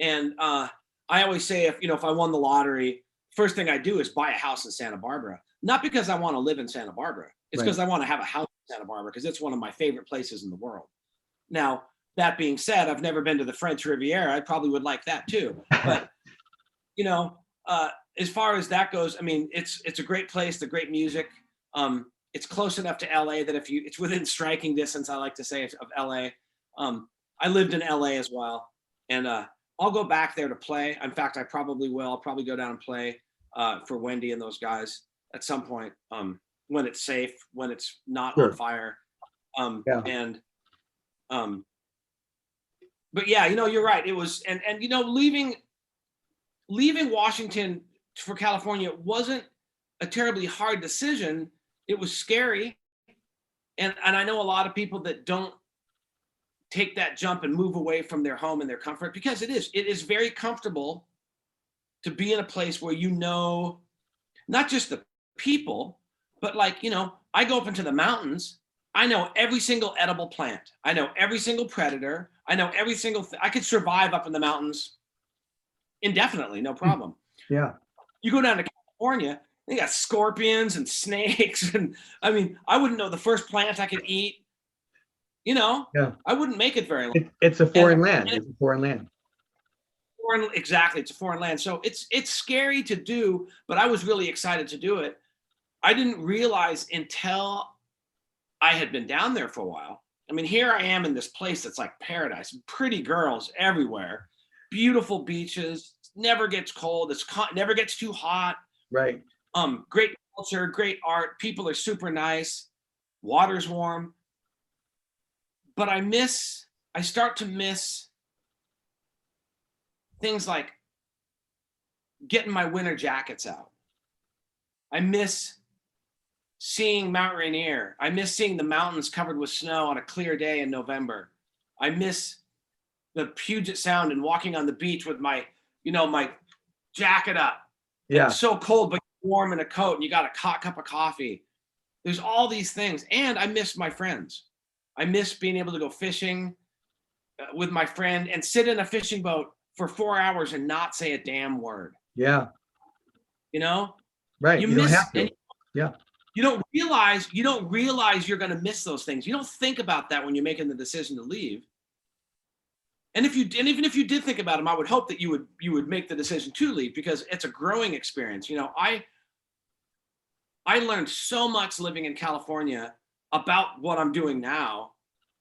Speaker 2: And I always say, if I won the lottery, first thing I do is buy a house in Santa Barbara. Not because I want to live in Santa Barbara. It's because I want to have a house in Santa Barbara, because it's one of my favorite places in the world. Now, that being said, I've never been to the French Riviera. I probably would like that too. But, as far as that goes, I mean, it's a great place, the great music. It's close enough to LA that it's within striking distance, I like to say, of LA. I lived in LA as well. And I'll go back there to play. In fact, I probably will. I'll probably go down and play for Wendy and those guys at some point, when it's safe, when it's not on fire. But yeah, you're right. It was, and leaving Washington for California wasn't a terribly hard decision. It was scary. And I know a lot of people that don't take that jump and move away from their home and their comfort, because it is very comfortable to be in a place where not just the people, but I go up into the mountains. I know every single edible plant. I know every single predator. I know every single I could survive up in the mountains indefinitely, no problem.
Speaker 1: Yeah.
Speaker 2: You go down to California, they got scorpions and snakes, and I mean, I wouldn't know the first plant I could eat. I wouldn't make it very long.
Speaker 1: It's a foreign land. It's a foreign land.
Speaker 2: Exactly, it's a foreign land. So it's scary to do, but I was really excited to do it. I didn't realize until I had been down there for a while. I mean, here I am in this place that's like paradise. Pretty girls everywhere, beautiful beaches. Never gets cold. Never gets too hot.
Speaker 1: Right.
Speaker 2: Great culture, great art. People are super nice. Water's warm. But I start to miss things like getting my winter jackets out. I miss seeing Mount Rainier. I miss seeing the mountains covered with snow on a clear day in November. I miss the Puget Sound and walking on the beach with my jacket up.
Speaker 1: Yeah.
Speaker 2: It's so cold, but you're warm in a coat and you got a hot cup of coffee. There's all these things. And I miss my friends. I miss being able to go fishing with my friend and sit in a fishing boat for 4 hours and not say a damn word.
Speaker 1: Yeah. Right.
Speaker 2: You
Speaker 1: don't have to. Yeah.
Speaker 2: You don't realize you're going to miss those things. You don't think about that when you're making the decision to leave. And even if you did think about them, I would hope that you would make the decision to leave, because it's a growing experience. I learned so much living in California about what I'm doing now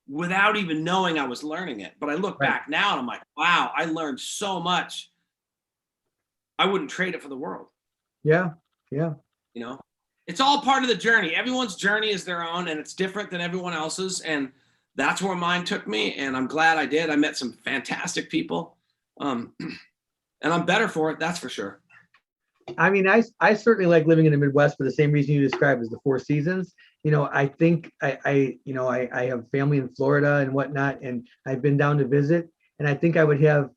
Speaker 2: without even knowing I was learning it. But I look
Speaker 1: Right.
Speaker 2: back now and I'm like, wow, I learned so much. I wouldn't trade it for the world.
Speaker 1: Yeah. Yeah.
Speaker 2: You know, it's all part of the journey. Everyone's journey is their own and it's different than everyone else's. And that's where mine took me. And I'm glad I did. I met some fantastic people. And I'm better for it. That's for sure.
Speaker 1: I mean, I certainly like living in the Midwest for the same reason you described as the four seasons. You know, I think I have family in Florida and whatnot, and I've been down to visit, and I think I would have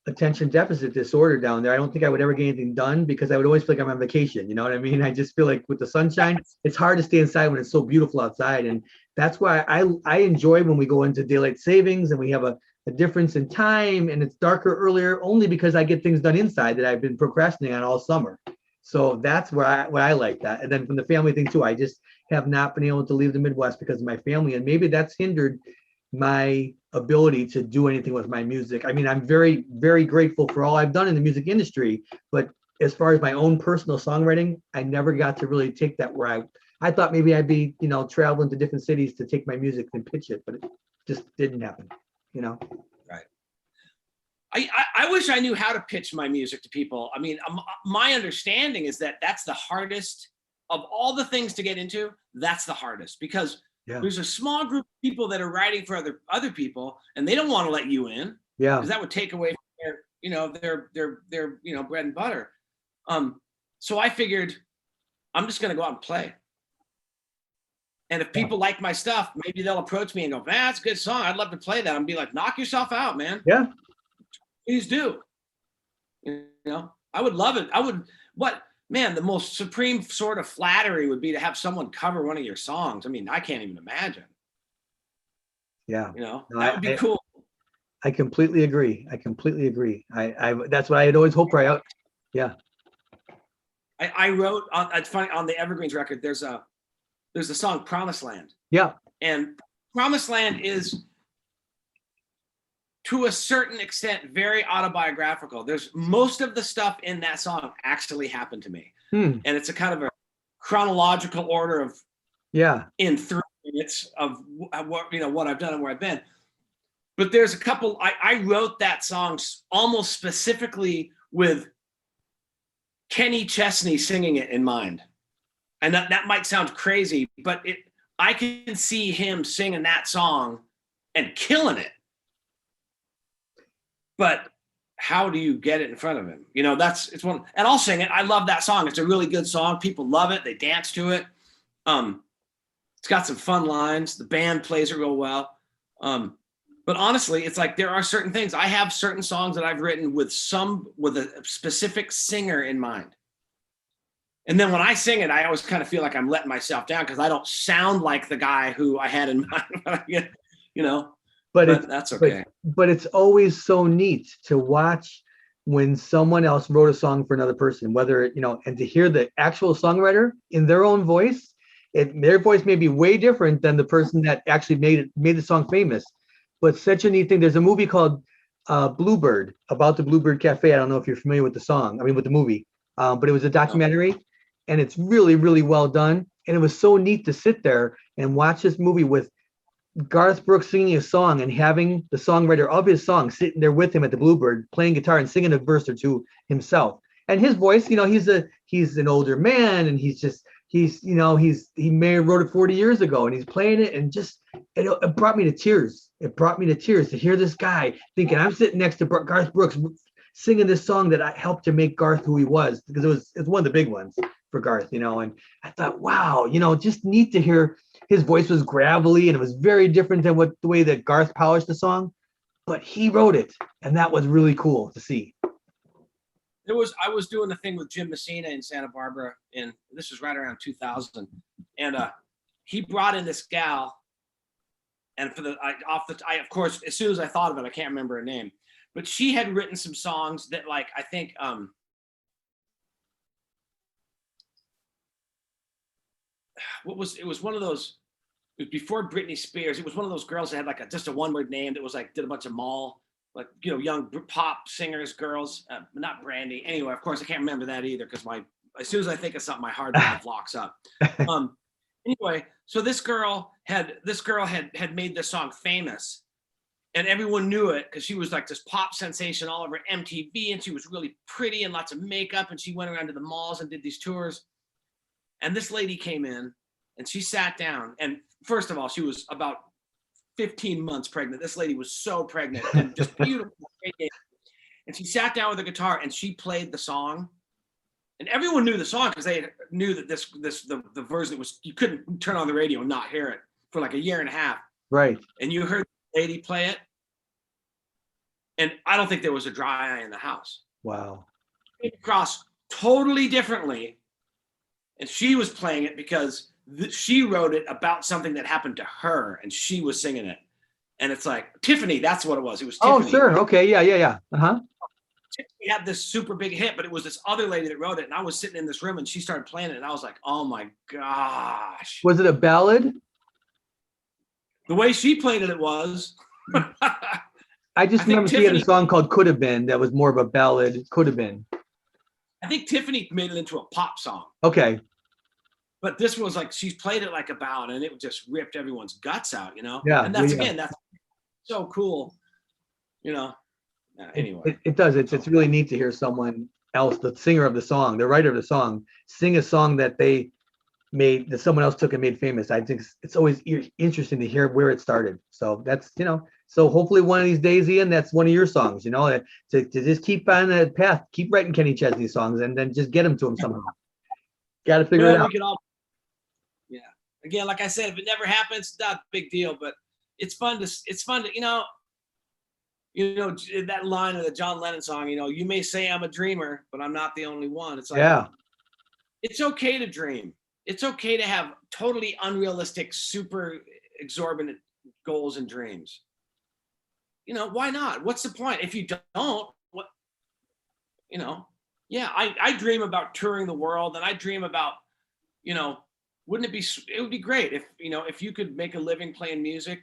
Speaker 1: attention deficit disorder down there. I don't think I would ever get anything done because I would always feel like I'm on vacation. You know what I mean? I just feel like with the sunshine, it's hard to stay inside when it's so beautiful outside. And that's why I enjoy when we go into daylight savings and we have a difference in time and it's darker earlier, only because I get things done inside that I've been procrastinating on all summer. So that's where what I like that. And then from the family thing too, I just have not been able to leave the Midwest because of my family. And maybe that's hindered my ability to do anything with my music. I mean, I'm very, very grateful for all I've done in the music industry, but as far as my own personal songwriting, I never got to really take that where I thought maybe I'd be, traveling to different cities to take my music and pitch it, but it just didn't happen,
Speaker 2: Right. I wish I knew how to pitch my music to people. I mean, my understanding is that that's the hardest of all the things to get into. That's the hardest because there's a small group of people that are writing for other people, and they don't want to let you in because that would take away from their bread and butter. So I figured I'm just going to go out and play. And if people like my stuff, maybe they'll approach me and go, "Man, that's a good song. I'd love to play that." And be like, "Knock yourself out, man.
Speaker 1: Yeah.
Speaker 2: Please do." I would love it. Man, the most supreme sort of flattery would be to have someone cover one of your songs. I mean, I can't even imagine.
Speaker 1: Yeah.
Speaker 2: That would be cool.
Speaker 1: I completely agree. I that's what I had always hoped for. Yeah.
Speaker 2: I wrote it's funny, on the Evergreens record, there's the song Promised Land.
Speaker 1: Yeah.
Speaker 2: And Promised Land is, to a certain extent, very autobiographical. There's most of the stuff in that song actually happened to me. And it's a kind of a chronological order of in 3 minutes of what I've done and where I've been. But there's a couple, I wrote that song almost specifically with Kenny Chesney singing it in mind. And that might sound crazy, but I can see him singing that song and killing it. But how do you get it in front of him? It's one, and I'll sing it. I love that song. It's a really good song. People love it. They dance to it. It's got some fun lines. The band plays it real well. But honestly, it's like there are certain things. I have certain songs that I've written with a specific singer in mind. And then when I sing it, I always kind of feel like I'm letting myself down because I don't sound like the guy who I had in mind. But that's okay.
Speaker 1: But it's always so neat to watch when someone else wrote a song for another person, whether, and to hear the actual songwriter in their own voice, their voice may be way different than the person that actually made the song famous. But such a neat thing. There's a movie called Bluebird, about the Bluebird Cafe. I don't know if you're familiar with with the movie, but it was a documentary, and it's really, really well done. And it was so neat to sit there and watch this movie with Garth Brooks singing a song and having the songwriter of his song sitting there with him at the Bluebird playing guitar and singing a verse or two himself. And his voice, he's an older man, and he may have wrote it 40 years ago, and he's playing it, and it brought me to tears. It brought me to tears to hear this guy thinking I'm sitting next to Garth Brooks singing this song that I helped to make Garth who he was, because it's one of the big ones for Garth, and I thought, wow, just neat to hear. His voice was gravelly and it was very different than the way that Garth polished the song, but he wrote it, and that was really cool to see.
Speaker 2: I was doing a thing with Jim Messina in Santa Barbara, and this was right around 2000, and he brought in this gal, and of course, as soon as I thought of it, I can't remember her name, but she had written some songs that, like, I think it was one of those, it was before Britney Spears. It was one of those girls that had like just a one-word name that was like, did a bunch of young pop singers, girls, not Brandy. Anyway, of course, I can't remember that either because as soon as I think of something, my hard drive locks up. Anyway, so this girl had made this song famous, and everyone knew it because she was like this pop sensation all over MTV, and she was really pretty and lots of makeup, and she went around to the malls and did these tours. And this lady came in and she sat down, and first of all, she was about 15 months pregnant. This lady was so pregnant and just beautiful. And she sat down with a guitar and she played the song. And everyone knew the song because they knew that the version was, you couldn't turn on the radio and not hear it for like a year and a half.
Speaker 1: Right.
Speaker 2: And you heard the lady play it. And I don't think there was a dry eye in the house.
Speaker 1: Wow.
Speaker 2: It came across totally differently. And she was playing it because she wrote it about something that happened to her and she was singing it. And it's like, Tiffany, that's what it was. It was Tiffany.
Speaker 1: Oh, sure. Okay. Yeah. Uh-huh.
Speaker 2: Tiffany had this super big hit, but it was this other lady that wrote it. And I was sitting in this room and she started playing it. And I was like, oh my gosh.
Speaker 1: Was it a ballad?
Speaker 2: The way she played it, it was.
Speaker 1: I just remember she had a song called Could Have Been that was more of a ballad. Could have been.
Speaker 2: I think Tiffany made it into a pop song.
Speaker 1: Okay.
Speaker 2: But this was like, she played it like a ballad and it just ripped everyone's guts out, you know?
Speaker 1: Yeah.
Speaker 2: And that's, again, that's so cool, you know? Anyway.
Speaker 1: It does. It's really neat to hear someone else, the singer of the song, the writer of the song, sing a song that they made, that someone else took and made famous. I think it's always interesting to hear where it started. So that's, you know, so hopefully one of these days, Ian, that's one of your songs, you know, to just keep on that path, keep writing Kenny Chesney songs and then just get them to him somehow. Got to figure it out.
Speaker 2: Yeah. Again, like I said, if it never happens, it's not a big deal, but it's fun to, you know, that line of the John Lennon song, you know, you may say I'm a dreamer, but I'm not the only one. It's like,
Speaker 1: yeah,
Speaker 2: it's okay to dream. It's okay to have totally unrealistic, super exorbitant goals and dreams. You know, why not? What's the point? If you don't, what, you know, yeah, I dream about touring the world and I dream about, you know, it would be great if, you know, if you could make a living playing music,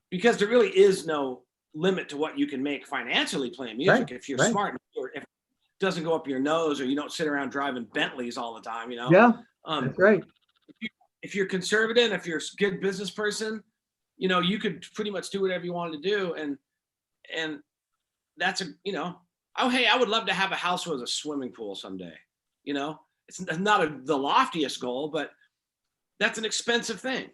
Speaker 2: because there really is no limit to what you can make financially playing music. Right. If you're smart, or if it doesn't go up your nose or you don't sit around driving Bentleys all the time, you know?
Speaker 1: Yeah, that's right.
Speaker 2: If you're conservative, if you're a good business person, you know, you could pretty much do whatever you wanted to do. And that's you know, oh, hey, I would love to have a house with a swimming pool someday. You know, it's not the loftiest goal, but that's an expensive thing.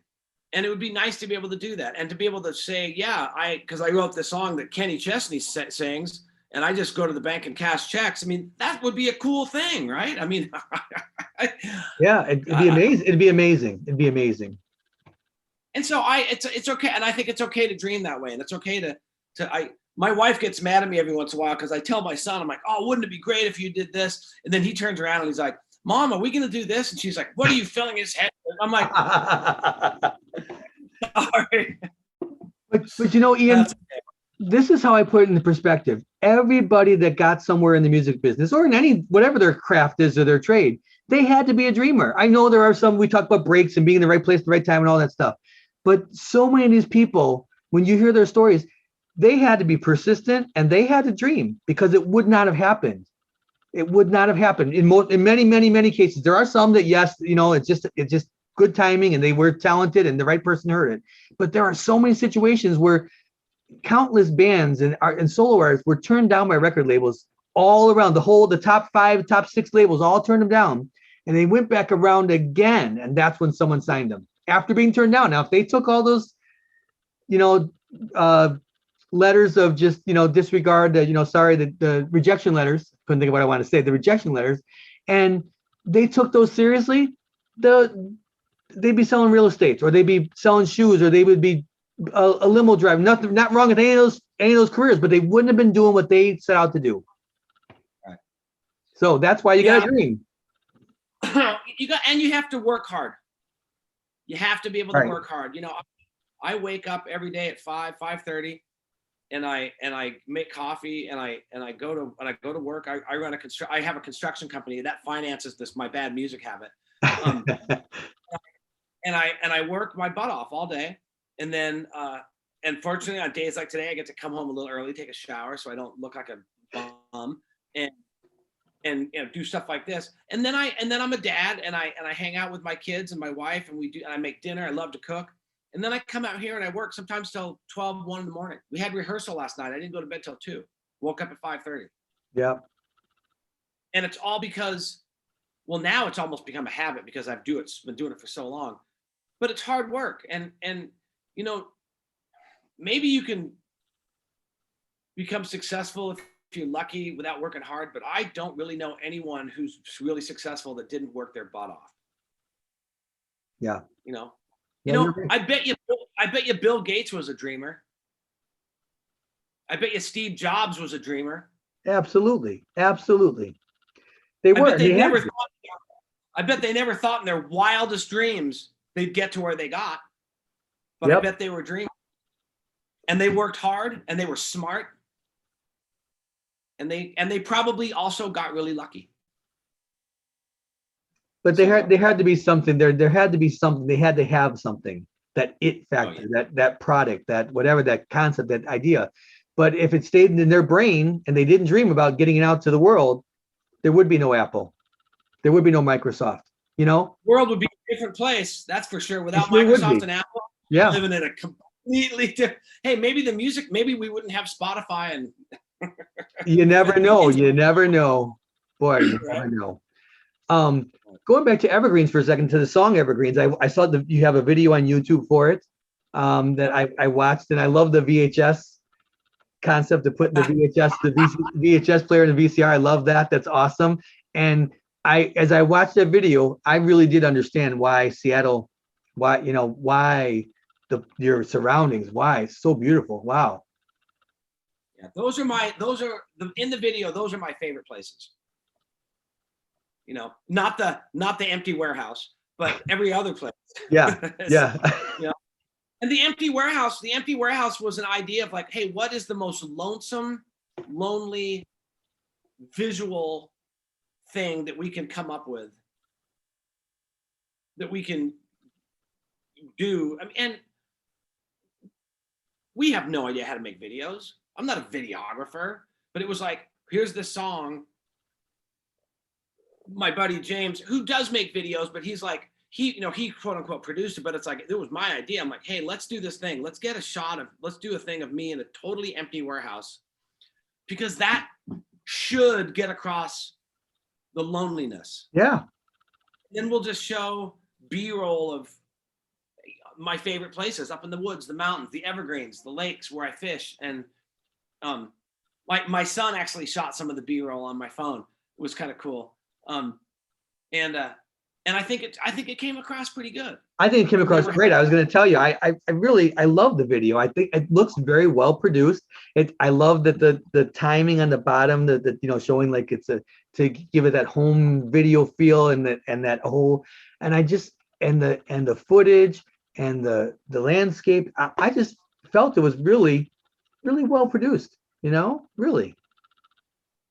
Speaker 2: And it would be nice to be able to do that and to be able to say, yeah, because I wrote this song that Kenny Chesney sings and I just go to the bank and cash checks. I mean, that would be a cool thing, right? I mean,
Speaker 1: yeah, it'd be amazing. It'd be amazing. It'd be amazing.
Speaker 2: And so it's okay. And I think it's okay to dream that way. And it's okay my wife gets mad at me every once in a while because I tell my son, I'm like, oh, wouldn't it be great if you did this? And then he turns around and he's like, Mom, are we going to do this? And she's like, what are you filling his head with? I'm like, sorry.
Speaker 1: But you know, Ian, this is how I put it into perspective. Everybody that got somewhere in the music business or in any, whatever their craft is or their trade, they had to be a dreamer. I know there are some, we talk about breaks and being in the right place at the right time and all that stuff. But so many of these people, when you hear their stories, they had to be persistent and they had to dream because it would not have happened. It would not have happened in many cases. There are some that, yes, you know, it's just good timing and they were talented and the right person heard it. But there are so many situations where countless bands and solo artists were turned down by record labels all around the top 5, top 6 labels all turned them down. And they went back around again. And that's when someone signed them after being turned down. Now, if they took all those, you know, letters of just, you know, disregard, the rejection letters, couldn't think of what I want to say, the rejection letters, and they took those seriously, they'd be selling real estate or they'd be selling shoes or they would be a limo driver. Not wrong with any of those careers, but they wouldn't have been doing what they set out to do.
Speaker 2: Right.
Speaker 1: So that's why you got to dream.
Speaker 2: You have to work hard. You have to be able to work hard. You know, I wake up every day at 5:30. And I make coffee and I go to work. I have a construction company that finances my bad music habit. And I work my butt off all day. And then and fortunately on days like today, I get to come home a little early, take a shower so I don't look like a bum. and do stuff like this. And then I'm a dad, and I hang out with my kids and my wife, and I make dinner. I love to cook. And then I come out here and I work sometimes till 12, 1 in the morning. We had rehearsal last night. I didn't go to bed till 2. Woke up at 5:30.
Speaker 1: Yeah.
Speaker 2: And it's all because, well, now it's almost become a habit because I've been doing it for so long. But it's hard work. And you know, maybe you can become successful if you're lucky without working hard, but I don't really know anyone who's really successful that didn't work their butt off.
Speaker 1: Yeah.
Speaker 2: You know,
Speaker 1: Yeah,
Speaker 2: I bet you Bill Gates was a dreamer. I bet you Steve Jobs was a dreamer.
Speaker 1: absolutely. Absolutely. They were.
Speaker 2: I bet they never thought in their wildest dreams they'd get to where they got. But
Speaker 1: Yep.
Speaker 2: I bet they were dreaming. And they worked hard, and they were smart. And they probably also got really lucky.
Speaker 1: But there had to be something there. There had to be something. They had to have something, that it factor, that product, that whatever, that concept, that idea. But if it stayed in their brain and they didn't dream about getting it out to the world, there would be no Apple. There would be no Microsoft. You know,
Speaker 2: the world would be a different place, that's for sure. Without
Speaker 1: sure
Speaker 2: Microsoft and Apple,
Speaker 1: yeah,
Speaker 2: living in a completely different. Hey, maybe we wouldn't have Spotify and.
Speaker 1: You never know. You never know. Boy, you never know. Going back to Evergreens for a second, to the song Evergreens, I saw you have a video on YouTube for it that I watched, and I love the VHS concept of putting the VHS player in the VCR. I love that. That's awesome. And as I watched that video, I really did understand why Seattle, why your surroundings, why it's so beautiful. Wow.
Speaker 2: Yeah, in the video, those are my favorite places. You know, not the empty warehouse, but every other place.
Speaker 1: Yeah. Yeah.
Speaker 2: You know? And the empty warehouse was an idea of like, hey, what is the most lonesome, lonely visual thing that we can come up with, that we can do? I mean, and we have no idea how to make videos. I'm not a videographer, but it was like, here's this song. My buddy James, who does make videos, but he's like, he quote unquote produced it, but it's like, it was my idea. I'm like, hey, let's do this thing. Let's do a thing of me in a totally empty warehouse, because that should get across the loneliness.
Speaker 1: Yeah. Then
Speaker 2: we'll just show B-roll of my favorite places up in the woods, the mountains, the Evergreens, the lakes where I fish. And my son actually shot some of the B-roll on my phone. It was kind of cool. And I think it came across pretty good.
Speaker 1: I think it came across great. I was going to tell you, I love the video. I think it looks very well produced. I love that the timing on the bottom, that showing like to give it that home video feel, and that whole, and the footage and the landscape. I just felt it was really, really well produced. Really.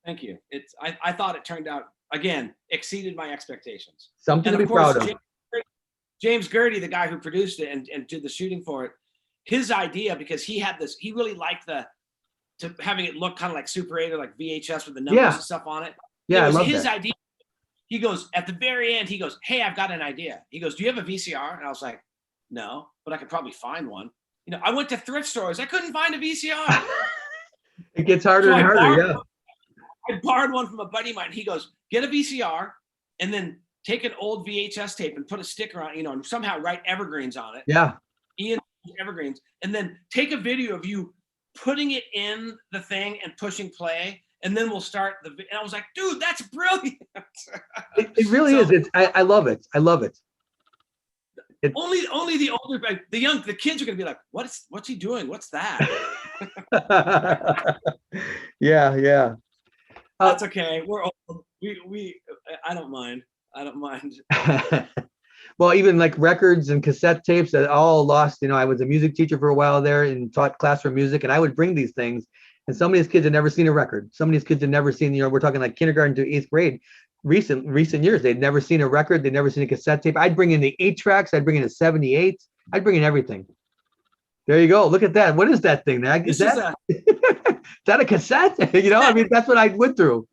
Speaker 2: Thank you. I thought it turned out, again, exceeded my expectations.
Speaker 1: Something to be proud of.
Speaker 2: James Gertie, the guy who produced it and did the shooting for it, his idea, because he really liked having it look kind of like Super 8 or like VHS with the numbers and stuff on it.
Speaker 1: Yeah,
Speaker 2: it was
Speaker 1: I love
Speaker 2: his
Speaker 1: that.
Speaker 2: idea. He goes, at the very end, he goes, hey, I've got an idea. He goes, do you have a VCR? And I was like, no, but I could probably find one. I went to thrift stores. I couldn't find a VCR.
Speaker 1: It gets harder and harder,
Speaker 2: I borrowed one from a buddy of mine. He goes, get a VCR and then take an old VHS tape and put a sticker on, and somehow write Evergreens on it.
Speaker 1: Yeah.
Speaker 2: Ian Evergreens. And then take a video of you putting it in the thing and pushing play. And then we'll start and I was like, dude, that's brilliant.
Speaker 1: It really is. I love it. I love it.
Speaker 2: Only the older, the kids are going to be like, what's he doing? What's that?
Speaker 1: Yeah.
Speaker 2: That's okay. We're old. I don't mind.
Speaker 1: Well, even like records and cassette tapes that all lost. I was a music teacher for a while there and taught classroom music, and I would bring these things, and some of these kids had never seen a record. Some of these kids had never seen, we're talking like kindergarten to 8th grade, recent years. They'd never seen a record. They'd never seen a cassette tape. I'd bring in the 8 tracks. I'd bring in the 78. I'd bring in everything. There you go. Look at that. What is that thing? Is that a cassette? That's what I went through.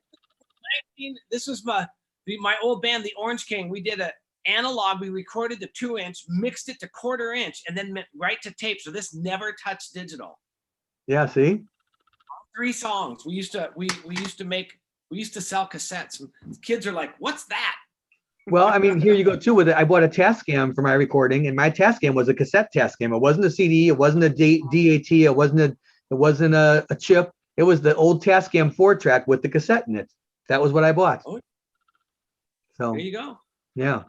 Speaker 2: This was my old band, the Orange King. We did a analog. We recorded the 2-inch, mixed it to 1/4 inch, and then went right to tape. So this never touched digital.
Speaker 1: Yeah, see?
Speaker 2: 3 songs. We used to sell cassettes. Kids are like, "What's that?"
Speaker 1: Well, I mean, here you go too with it. I bought a Tascam for my recording, and my Tascam was a cassette Tascam. It wasn't a CD. It wasn't a DAT. It wasn't a chip. It was the old Tascam 4-track with the cassette in it. That was what I bought.
Speaker 2: Oh,
Speaker 1: So
Speaker 2: there you go.
Speaker 1: yeah.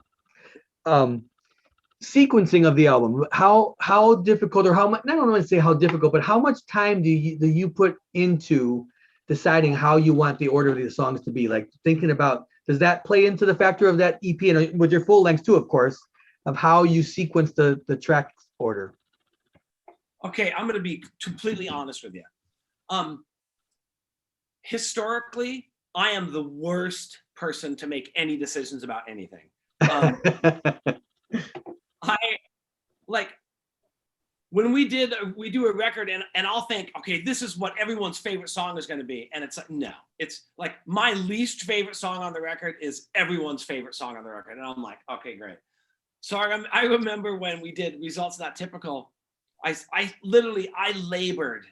Speaker 1: Sequencing of the album. How difficult, or how much? I don't want to say how difficult, but how much time do you put into deciding how you want the order of the songs to be? Like thinking about, does that play into the factor of that EP, and with your full length too, of course, of how you sequence the track order?
Speaker 2: Okay, I'm going to be completely honest with you. Historically, I am the worst person to make any decisions about anything. I like when we do a record and I'll think, okay, this is what everyone's favorite song is going to be. And it's like, no, it's like my least favorite song on the record is everyone's favorite song on the record. And I'm like, okay, great. So I remember when we did Results Not Typical, I labored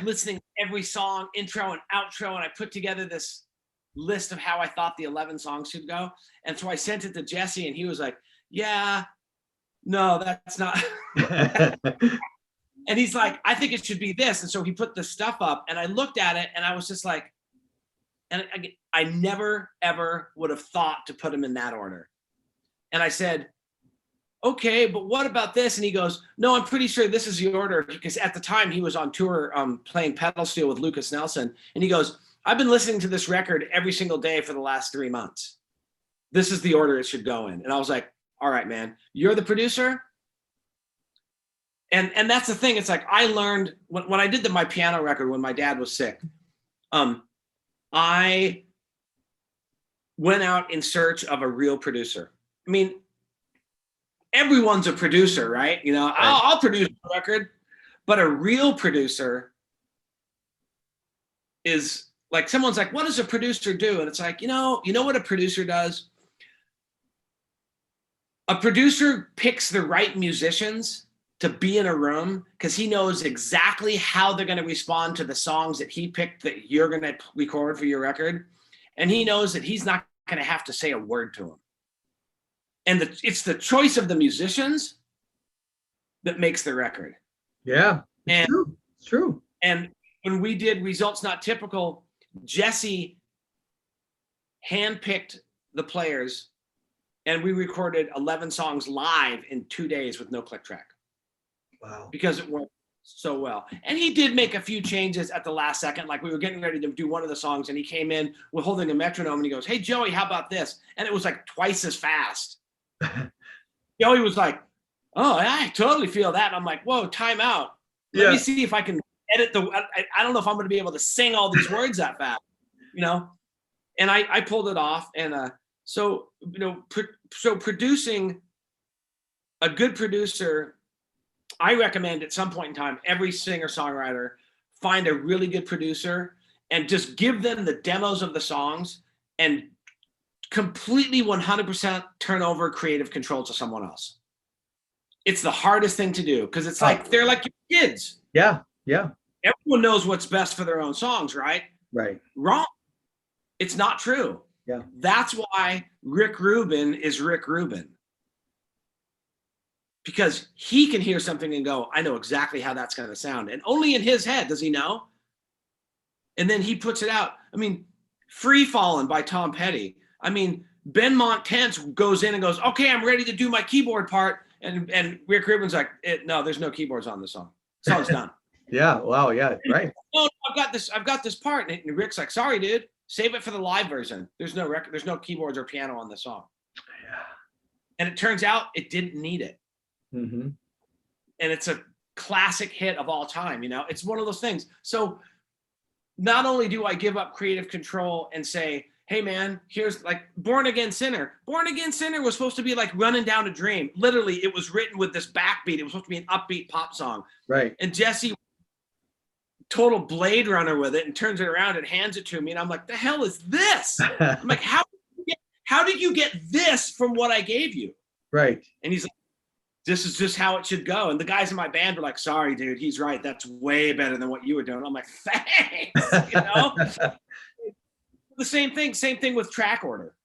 Speaker 2: listening to every song, intro and outro, and I put together this list of how I thought the 11 songs should go. And so I sent it to Jesse, and he was like, yeah, no, that's not. And he's like, I think it should be this. And so he put the stuff up, and I looked at it, and I was just like, and I never, ever would have thought to put them in that order. And I said, okay, but what about this? And he goes, no, I'm pretty sure this is the order, because at the time he was on tour playing pedal steel with Lucas Nelson. And he goes, I've been listening to this record every single day for the last 3 months. This is the order it should go in. And I was like, all right, man, you're the producer. And that's the thing. It's like, I learned when I did my piano record, when my dad was sick, I went out in search of a real producer. I mean, everyone's a producer, right? You know, I'll produce a record, but a real producer is like, someone's like, what does a producer do? And it's like, you know what a producer does? A producer picks the right musicians to be in a room because he knows exactly how they're going to respond to the songs that he picked that you're going to record for your record. And he knows that he's not going to have to say a word to them. And it's the choice of the musicians that makes the record.
Speaker 1: Yeah, it's true. It's true.
Speaker 2: And when we did Results Not Typical, Jesse handpicked the players, and we recorded 11 songs live in 2 days with no click track.
Speaker 1: Wow.
Speaker 2: Because it worked so well. And he did make a few changes at the last second. Like we were getting ready to do one of the songs, and he came in with holding a metronome, and he goes, hey, Joey, how about this? And it was like twice as fast. Joey was like, oh, I totally feel that. And I'm like, whoa, time out. Let me see if I can edit I don't know if I'm going to be able to sing all these words that fast, you know? And I pulled it off. And so producing, a good producer, I recommend at some point in time, every singer-songwriter find a really good producer and just give them the demos of the songs and completely 100% turn over creative control to someone else. It's the hardest thing to do because it's like they're like your kids.
Speaker 1: Yeah, yeah.
Speaker 2: Everyone knows what's best for their own songs, right?
Speaker 1: Right.
Speaker 2: Wrong. It's not true.
Speaker 1: Yeah.
Speaker 2: That's why Rick Rubin is Rick Rubin. Because he can hear something and go, I know exactly how that's going to sound. And only in his head does he know. And then he puts it out. I mean, Free Fallin' by Tom Petty. I mean, Ben Montance goes in and goes, okay, I'm ready to do my keyboard part. And Rick Rubin's like, no, there's no keyboards on this song. The song's done.
Speaker 1: Yeah. Wow. Yeah. Right.
Speaker 2: No, I've got this part. And Rick's like, sorry, dude, save it for the live version. There's no record. There's no keyboards or piano on the song.
Speaker 1: Yeah.
Speaker 2: And it turns out it didn't need it.
Speaker 1: Mm-hmm.
Speaker 2: And it's a classic hit of all time. You know, it's one of those things. So not only do I give up creative control and say, hey man, here's like Born Again Sinner. Born Again Sinner was supposed to be like Running Down a Dream. Literally, it was written with this backbeat. It was supposed to be an upbeat pop song.
Speaker 1: Right.
Speaker 2: And Jesse total Blade Runner with it and turns it around and hands it to me. And I'm like, the hell is this? I'm like, how did you get this from what I gave you?
Speaker 1: Right.
Speaker 2: And he's like, this is just how it should go. And the guys in my band were like, sorry, dude, he's right. That's way better than what you were doing. I'm like, thanks, you know? The same thing with track order.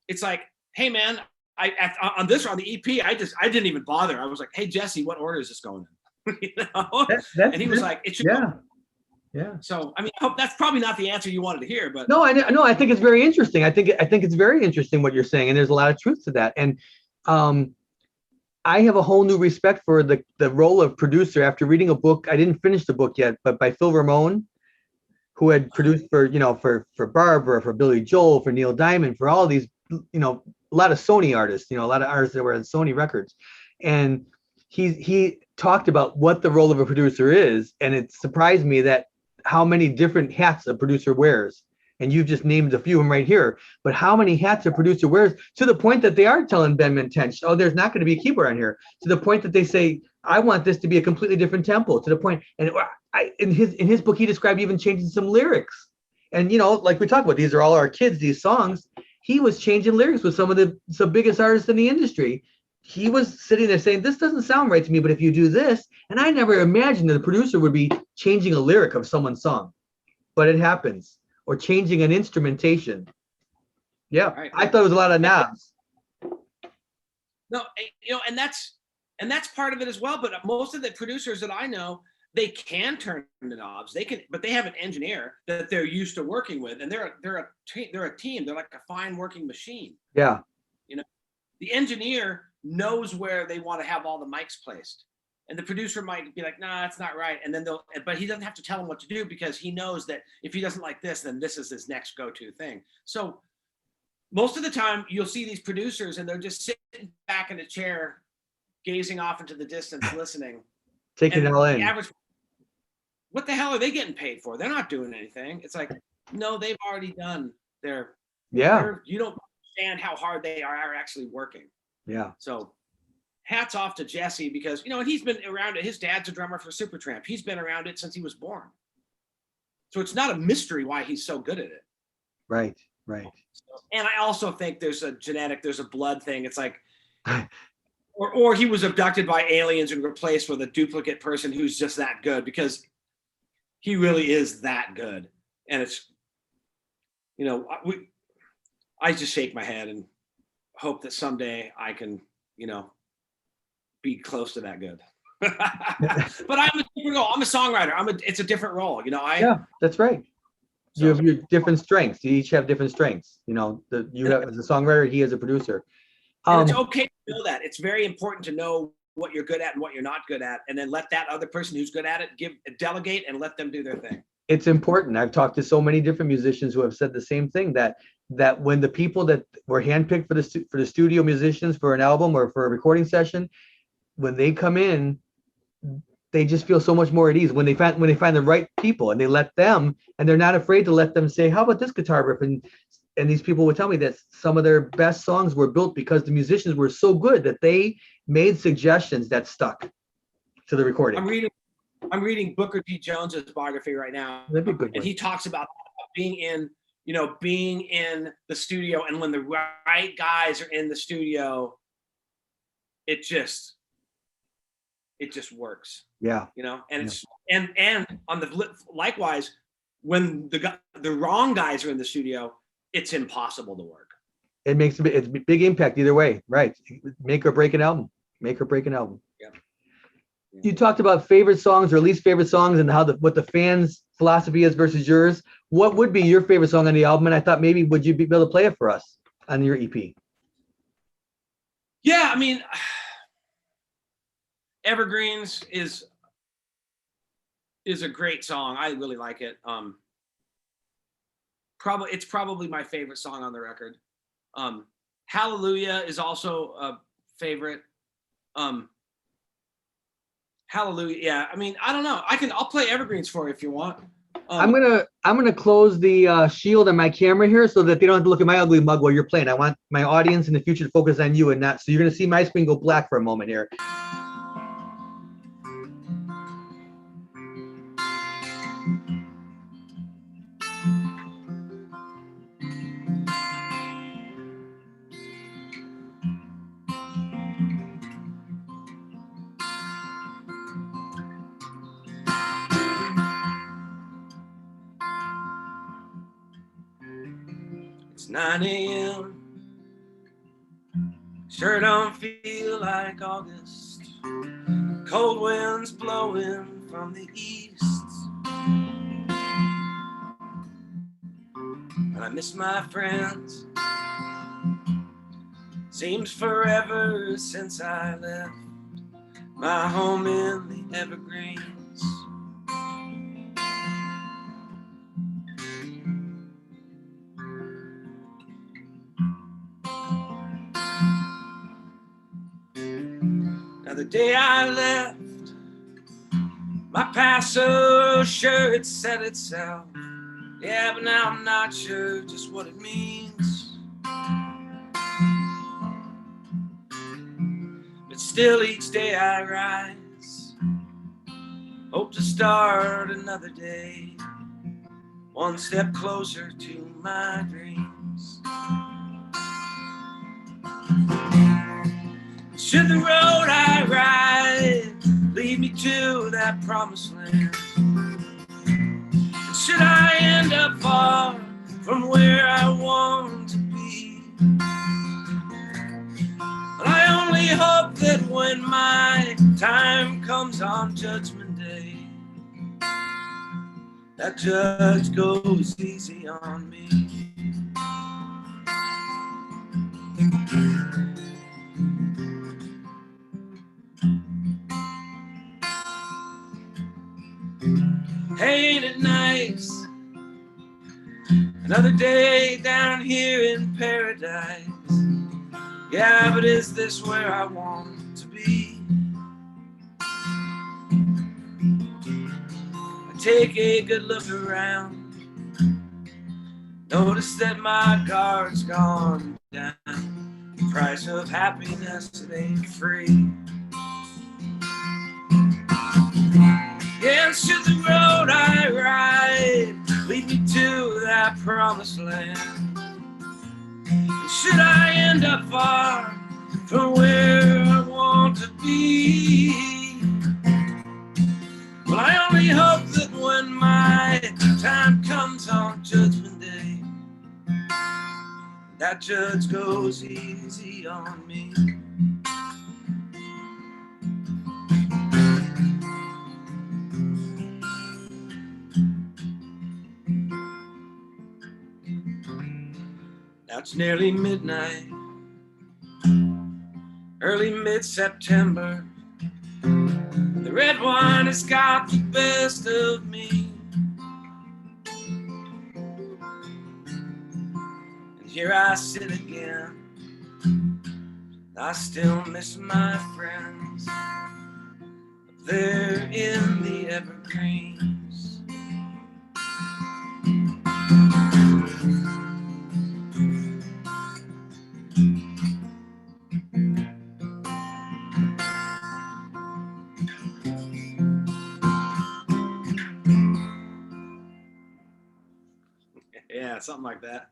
Speaker 2: It's like, hey man, on the EP, I didn't even bother. I was like, hey Jesse, what order is this going in? You know? And he was like, it should go.
Speaker 1: Yeah.
Speaker 2: So I mean, I hope that's probably not the answer you wanted to hear, but
Speaker 1: no, I think it's very interesting. I think it's very interesting what you're saying, and there's a lot of truth to that. And I have a whole new respect for the role of producer after reading a book. I didn't finish the book yet, but by Phil Ramone, who had produced for Barbara, for Billy Joel, for Neil Diamond, for all these, a lot of Sony artists, a lot of artists that were on Sony Records. And he talked about what the role of a producer is. And it surprised me that how many different hats a producer wears. And you've just named a few of them right here, but how many hats a producer wears, to the point that they are telling Ben Mentench, oh, there's not going to be a keyboard on here, to the point that they say, I want this to be a completely different tempo, to the point, and in his book, he described even changing some lyrics. And, like we talked about, these are all our kids, these songs. He was changing lyrics with some of the biggest artists in the industry. He was sitting there saying, this doesn't sound right to me, but if you do this, and I never imagined that the producer would be changing a lyric of someone's song, but it happens. Or changing an instrumentation. Yeah, right. I thought it was a lot of knobs.
Speaker 2: No, and that's part of it as well. But most of the producers that I know, they can turn the knobs. They can, but they have an engineer that they're used to working with, and they're a team. They're like a fine working machine.
Speaker 1: Yeah.
Speaker 2: The engineer knows where they want to have all the mics placed. And the producer might be like, nah, that's not right. And then but he doesn't have to tell him what to do, because he knows that if he doesn't like this, then this is his next go-to thing. So most of the time you'll see these producers and they're just sitting back in a chair, gazing off into the distance, listening.
Speaker 1: Taking it all in.
Speaker 2: What the hell are they getting paid for? They're not doing anything. It's like, no, they've already done their, you don't understand how hard they are actually working.
Speaker 1: Yeah.
Speaker 2: So hats off to Jesse, because and he's been around it. His dad's a drummer for Supertramp. He's been around it since he was born. So it's not a mystery why he's so good at it.
Speaker 1: Right.
Speaker 2: And I also think there's a blood thing. It's like, or he was abducted by aliens and replaced with a duplicate person who's just that good, because he really is that good. And it's, I just shake my head and hope that someday I can, be close to that good. But I'm a different role. I'm a songwriter. It's a different role.
Speaker 1: Yeah, that's right. So, you have your different strengths. You each have different strengths. You have as a songwriter, he as a producer.
Speaker 2: It's okay to know that. It's very important to know what you're good at and what you're not good at, and then let that other person who's good at it delegate and let them do their thing. It's
Speaker 1: important. I've talked to so many different musicians who have said the same thing, that when the people that were handpicked for the studio musicians for an album or for a recording session, when they come in, they just feel so much more at ease when they find the right people, and they let them, and they're not afraid to let them say, how about this guitar riff? And these people would tell me that some of their best songs were built because the musicians were so good that they made suggestions that stuck to the recording.
Speaker 2: I'm reading Booker T. Jones's biography right now.
Speaker 1: That'd be a good one.
Speaker 2: And he talks about being in the studio, and when the right guys are in the studio, it just works.
Speaker 1: Yeah.
Speaker 2: And it's and on the likewise, when the wrong guys are in the studio, it's impossible to work.
Speaker 1: It's a big impact either way, right? Make or break an album. Yeah. You talked about favorite songs or least favorite songs, and what the fans' philosophy is versus yours. What would be your favorite song on the album? And I thought maybe would you be able to play it for us on your EP?
Speaker 2: Yeah, Evergreens is a great song. I really like it. It's probably my favorite song on the record. Hallelujah is also a favorite. Hallelujah. Yeah, I don't know. I'll play Evergreens for you if you want.
Speaker 1: I'm gonna close the shield on my camera here so that they don't have to look at my ugly mug while you're playing. I want my audience in the future to focus on you and not. So you're gonna see my screen go black for a moment here.
Speaker 2: It's 9 a.m. Sure don't feel like August. Cold winds blowing from the east. And I miss my friends. Seems forever since I left my home in the Evergreens. Now the day I left, my past so sure it said itself. Yeah, but now I'm not sure just what it means. But still each day I rise, hope to start another day, one step closer to my dreams. Should the road I ride lead me to that promised land? Should I end up far from where I want to be? But I only hope that when my time comes on Judgment Day, that judge goes easy on me. Hey, ain't it nice? Another day down here in paradise. Yeah, but is this where I want to be? I take a good look around, notice that my guard's gone down. The price of happiness, it ain't free. Yeah, and should the road I ride lead me to that promised land? And should I end up far from where I want to be? Well, I only hope that when my time comes on Judgment Day, that judge goes easy on me. Now it's nearly midnight, early mid-September. The red wine has got the best of me. And here I sit again. I still miss my friends. They're in the Evergreens. Yeah, something like that.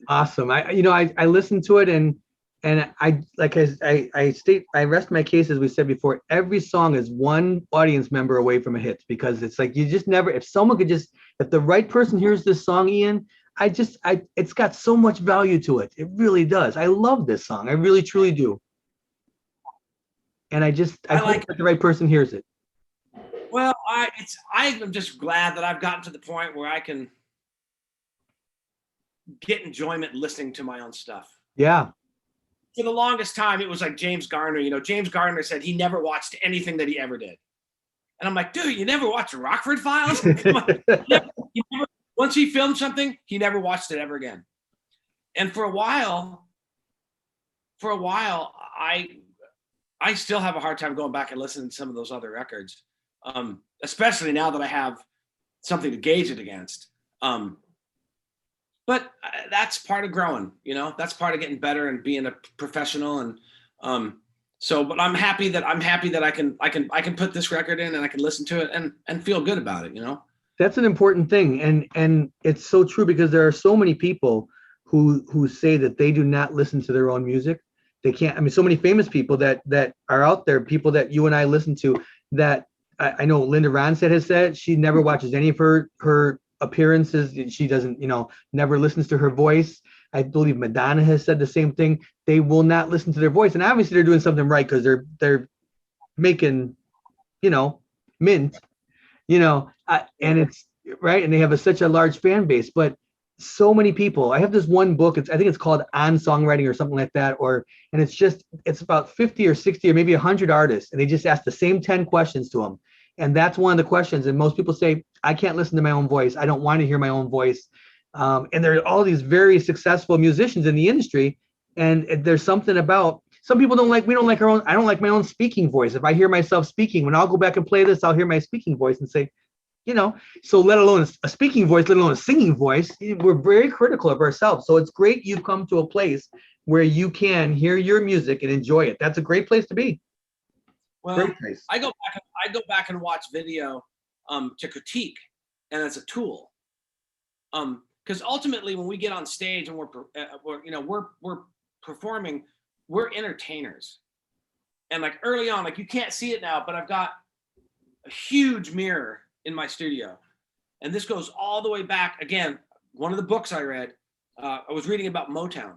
Speaker 1: Awesome. I listened to it, and I rest my case, as we said before. Every song is one audience member away from a hit, because it's like you just never, if the right person hears this song, Ian, it's got so much value to it. It really does. I love this song. I really truly do. And I hope that the right person hears it.
Speaker 2: Well, I'm just glad that I've gotten to the point where I can get enjoyment listening to my own stuff.
Speaker 1: Yeah.
Speaker 2: For the longest time, it was like James Garner. You know, James Garner said he never watched anything that he ever did. And I'm like, dude, you never watched the Rockford Files? Once he filmed something, he never watched it ever again. And for a while, I still have a hard time going back and listening to some of those other records, especially now that I have something to gauge it against. But that's part of growing, you know. That's part of getting better and being a professional. And but I'm happy that I can put this record in and I can listen to it and feel good about it, you know.
Speaker 1: That's an important thing, and it's so true, because there are so many people who say that they do not listen to their own music. They can't. I mean, so many famous people that are out there, people that you and I listen to, that I know Linda Ronstadt has said she never watches any of her appearances. She doesn't, never listens to her voice. I believe Madonna has said the same thing. They will not listen to their voice, and obviously they're doing something right because they're making, mint, and it's right, and they have such a large fan base. But so many people. I have this one book. I think it's called On Songwriting or something like that. And it's about 50 or 60 or maybe 100 artists, and they just ask the same 10 questions to them. And that's one of the questions. And most people say, I can't listen to my own voice. I don't want to hear my own voice. And there are all these very successful musicians in the industry. And there's something about, some people we don't like our own, I don't like my own speaking voice. If I hear myself speaking, when I'll go back and play this, I'll hear my speaking voice and say, so let alone a speaking voice, let alone a singing voice, we're very critical of ourselves. So it's great you've come to a place where you can hear your music and enjoy it. That's a great place to be.
Speaker 2: Well, I go back and watch video to critique, and as a tool. Because ultimately, when we get on stage and we're performing, we're entertainers. And like early on, like you can't see it now, but I've got a huge mirror in my studio, and this goes all the way back. Again, one of the books I read, I was reading about Motown,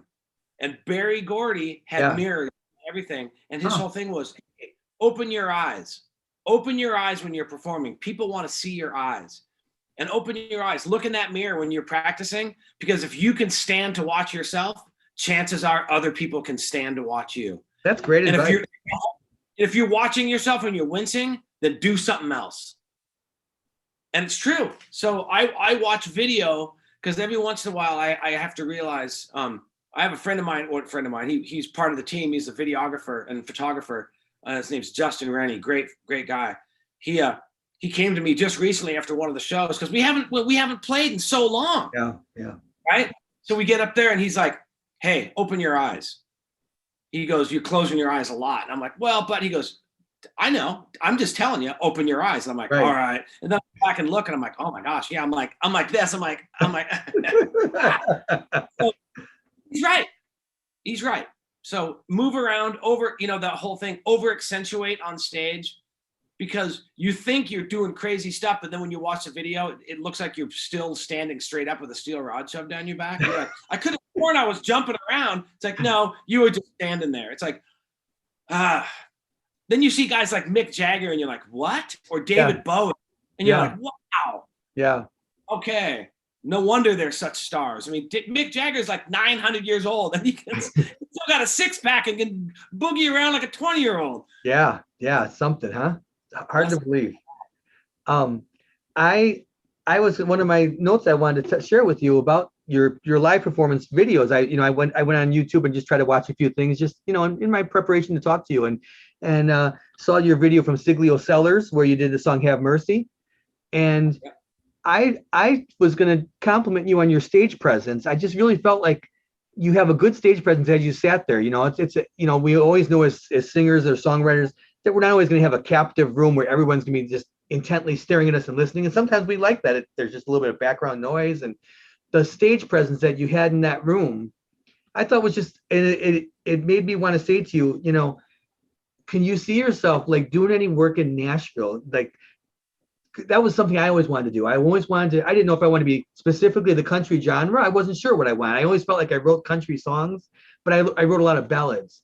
Speaker 2: and Berry Gordy had mirrors and everything, and his whole thing was, hey, open your eyes when you're performing. People want to see your eyes, and open your eyes. Look in that mirror when you're practicing, because if you can stand to watch yourself, chances are other people can stand to watch you.
Speaker 1: That's great advice.
Speaker 2: And if you're watching yourself and you're wincing, then do something else. And it's true. So I watch video because every once in a while I have to realize, I have a friend of mine, he's part of the team. He's a videographer and photographer. His name's Justin Rennie. Great guy. He came to me just recently after one of the shows because we haven't played in so long.
Speaker 1: Yeah.
Speaker 2: Right. So we get up there and he's like, hey, open your eyes. He goes, you're closing your eyes a lot. And I'm like, well, but he goes, I know. I'm just telling you, open your eyes. And I'm like, all right. And then I go back and look, and I'm like, oh my gosh, yeah. I'm like this. I'm like. So, he's right. So move around over, that whole thing, over accentuate on stage, because you think you're doing crazy stuff, but then when you watch the video, it looks like you're still standing straight up with a steel rod shoved down your back. You're like, I could have sworn I was jumping around. It's like, no, you were just standing there. It's like, Then you see guys like Mick Jagger and you're like, what? Or David Bowie. And you're like, wow.
Speaker 1: Yeah.
Speaker 2: Okay. No wonder they're such stars. I mean, Mick Jagger's like 900 years old and he still got a six pack and can boogie around like a 20-year-old.
Speaker 1: Yeah. Something, huh? Hard to believe. I was, one of my notes I wanted to share with you about your live performance videos. I went on YouTube and just tried to watch a few things, just, in my preparation to talk to you, and saw your video from Siglio Sellers where you did the song Have Mercy. And I was going to compliment you on your stage presence. I just really felt like you have a good stage presence as you sat there. It's we always know as singers or songwriters that we're not always going to have a captive room where everyone's going to be just intently staring at us and listening. And sometimes we like that. There's just a little bit of background noise, and the stage presence that you had in that room, I thought was just, it made me want to say to you, can you see yourself like doing any work in Nashville? Like, that was something I always wanted to do. I didn't know if I wanted to be specifically the country genre. I wasn't sure what I wanted. I always felt like I wrote country songs, but I wrote a lot of ballads.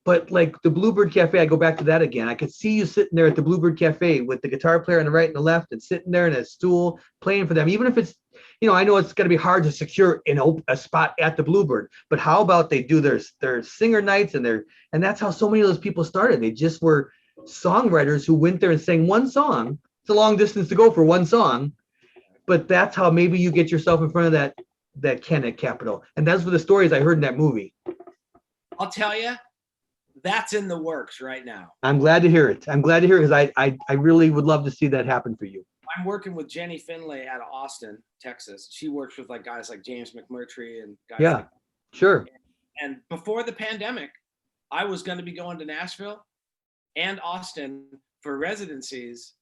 Speaker 1: But like the Bluebird Cafe, I go back to that again. I could see you sitting there at the Bluebird Cafe with the guitar player on the right and the left, and sitting there in a stool playing for them. Even if it's, I know it's going to be hard to secure a spot at the Bluebird, but how about they do their singer nights and that's how so many of those people started. They just were songwriters who went there and sang one song. It's a long distance to go for one song, but that's how maybe you get yourself in front of that Ken at Capitol. And that's what the stories I heard in that movie.
Speaker 2: I'll tell you, that's in the works right now.
Speaker 1: I'm glad to hear it. Because I really would love to see that happen for you.
Speaker 2: I'm working with Jenny Finlay out of Austin, Texas. She works with like guys like James McMurtry and guys.
Speaker 1: Yeah,
Speaker 2: like
Speaker 1: sure.
Speaker 2: And before the pandemic, I was going to be going to Nashville and Austin for residencies.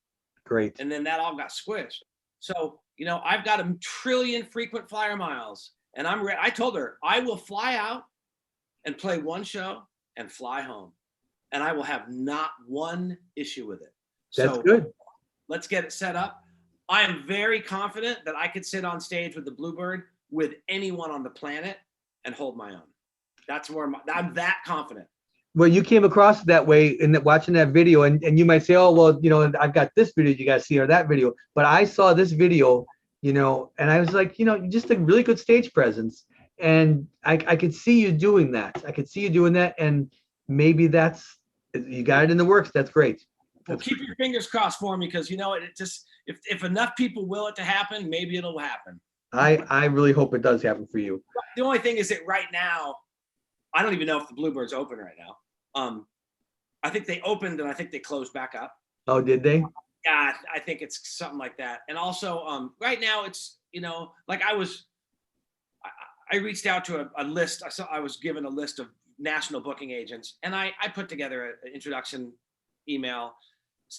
Speaker 1: Great.
Speaker 2: And then that all got squished. So, I've got 1 trillion frequent flyer miles, and I told her I will fly out and play one show and fly home, and I will have not one issue with it.
Speaker 1: That's good.
Speaker 2: Let's get it set up. I am very confident that I could sit on stage with the Bluebird with anyone on the planet and hold my own. That's where I'm that confident.
Speaker 1: Well, you came across that way in watching that video, and you might say, oh, well, I've got this video you guys see or that video, but I saw this video, and I was like, just a really good stage presence. And I could see you doing that. I could see you doing that. And maybe you got it in the works. That's great.
Speaker 2: Well, keep your fingers crossed for me, because it just, if enough people will it to happen, maybe it'll happen.
Speaker 1: I really hope it does happen for you.
Speaker 2: The only thing is that right now, I don't even know if the Bluebird's open right now. I think they opened and I think they closed back up.
Speaker 1: Oh, did they?
Speaker 2: Yeah, I think it's something like that. And also, right now it's, like I reached out to a list. I was given a list of national booking agents, and I put together an introduction email,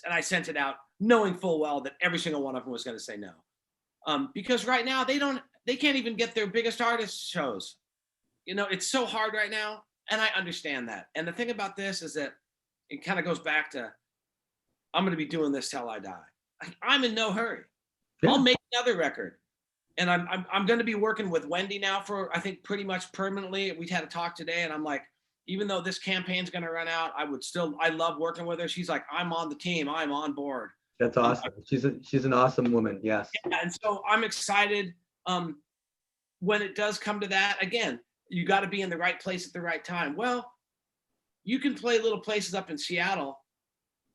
Speaker 2: and I sent it out knowing full well that every single one of them was going to say no. Because right now they can't even get their biggest artist shows. It's so hard right now. And I understand that. And the thing about this is that it kind of goes back to, I'm going to be doing this till I die. I'm in no hurry. Yeah. I'll make another record. And I'm going to be working with Wendy now for, I think, pretty much permanently. We had a talk today, and I'm like, even though this campaign's going to run out, I love working with her. She's like, I'm on the team. I'm on board.
Speaker 1: That's awesome. She's an awesome woman. Yes.
Speaker 2: Yeah, and so I'm excited. When it does come to that, again, you got to be in the right place at the right time. Well, you can play little places up in Seattle,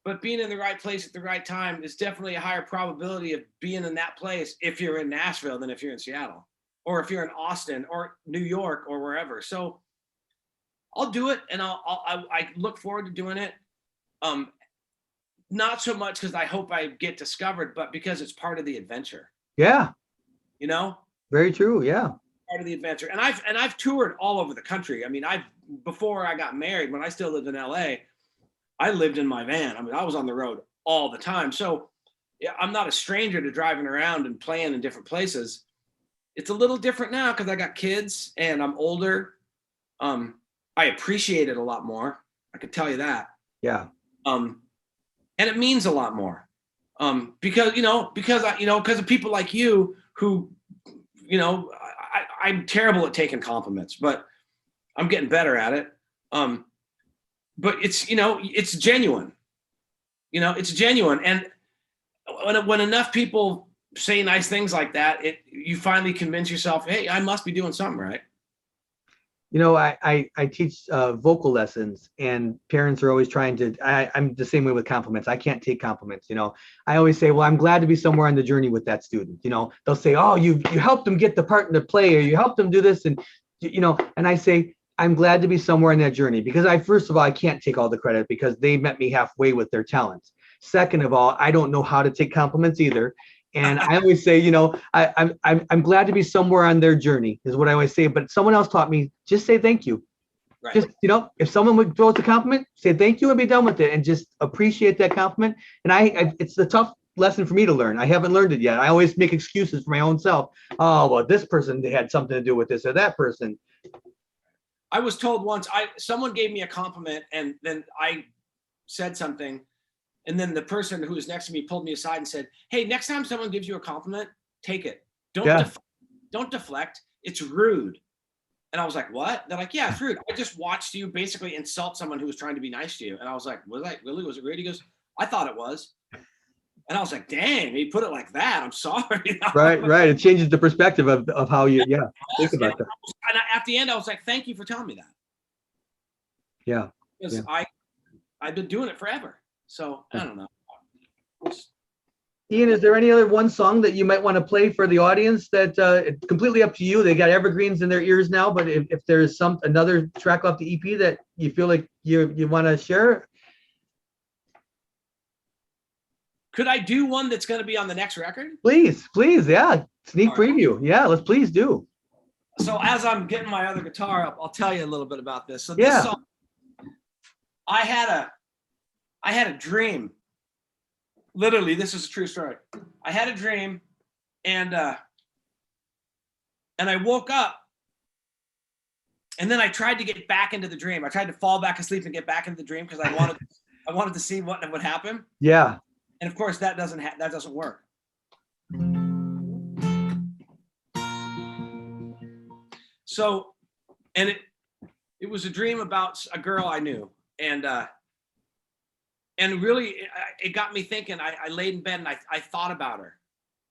Speaker 2: but being in the right place at the right time is definitely a higher probability of being in that place if you're in Nashville than if you're in Seattle, or if you're in Austin or New York or wherever. So I'll do it, and I look forward to doing it. Not so much because I hope I get discovered, but because it's part of the adventure.
Speaker 1: Yeah.
Speaker 2: Very
Speaker 1: true. Yeah.
Speaker 2: Part of the adventure. And I've toured all over the country. I mean, before I got married, when I still lived in LA, I lived in my van. I mean, I was on the road all the time. So yeah, I'm not a stranger to driving around and playing in different places. It's a little different now because I got kids and I'm older. I appreciate it a lot more. I could tell you that.
Speaker 1: Yeah.
Speaker 2: And it means a lot more. Because of people like you who, I'm terrible at taking compliments, but I'm getting better at it. But it's, it's genuine. It's genuine. And when enough people say nice things like that, you finally convince yourself, hey, I must be doing something right.
Speaker 1: I teach vocal lessons, and parents are always trying to, I'm the same way with compliments. I can't take compliments. I always say, well, I'm glad to be somewhere on the journey with that student. They'll say, oh, you helped them get the part in the play, or you helped them do this. And, and I say, I'm glad to be somewhere in that journey, because first of all, I can't take all the credit because they met me halfway with their talents. Second of all, I don't know how to take compliments either. And I always say, I'm glad to be somewhere on their journey is what I always say. But someone else taught me, just say thank you. Right. Just, if someone would throw us a compliment, say thank you and be done with it, and just appreciate that compliment. And it's the tough lesson for me to learn. I haven't learned it yet. I always make excuses for my own self. Oh, well, this person had something to do with this or that person.
Speaker 2: I was told once, someone gave me a compliment, and then I said something. And then the person who was next to me pulled me aside and said, hey, next time someone gives you a compliment, take it. Don't deflect. It's rude. And I was like, what? They're like, yeah, it's rude. I just watched you basically insult someone who was trying to be nice to you. And I was like, was it rude? He goes, I thought it was. And I was like, dang, he put it like that. I'm sorry.
Speaker 1: Right. It changes the perspective of how you, think about that.
Speaker 2: And at the end, I was like, thank you for telling me that.
Speaker 1: Yeah.
Speaker 2: Because I've been doing it forever. So I don't know.
Speaker 1: Ian, is there any other one song that you might want to play for the audience that it's completely up to you? They got Evergreens in their ears now, but if there's another track off the EP that you feel like you want to share?
Speaker 2: Could I do one that's going to be on the next record?
Speaker 1: Please, yeah. Sneak preview. Yeah, please do.
Speaker 2: So as I'm getting my other guitar up, I'll tell you a little bit about this. So this song, I had a dream. Literally, this is a true story. I had a dream, and I woke up, and then I tried to get back into the dream. I tried to fall back asleep and get back into the dream because I wanted to see what would happen.
Speaker 1: Yeah.
Speaker 2: And of course, that doesn't work. So, and it was a dream about a girl I knew, and really it got me thinking. I laid in bed and I thought about her,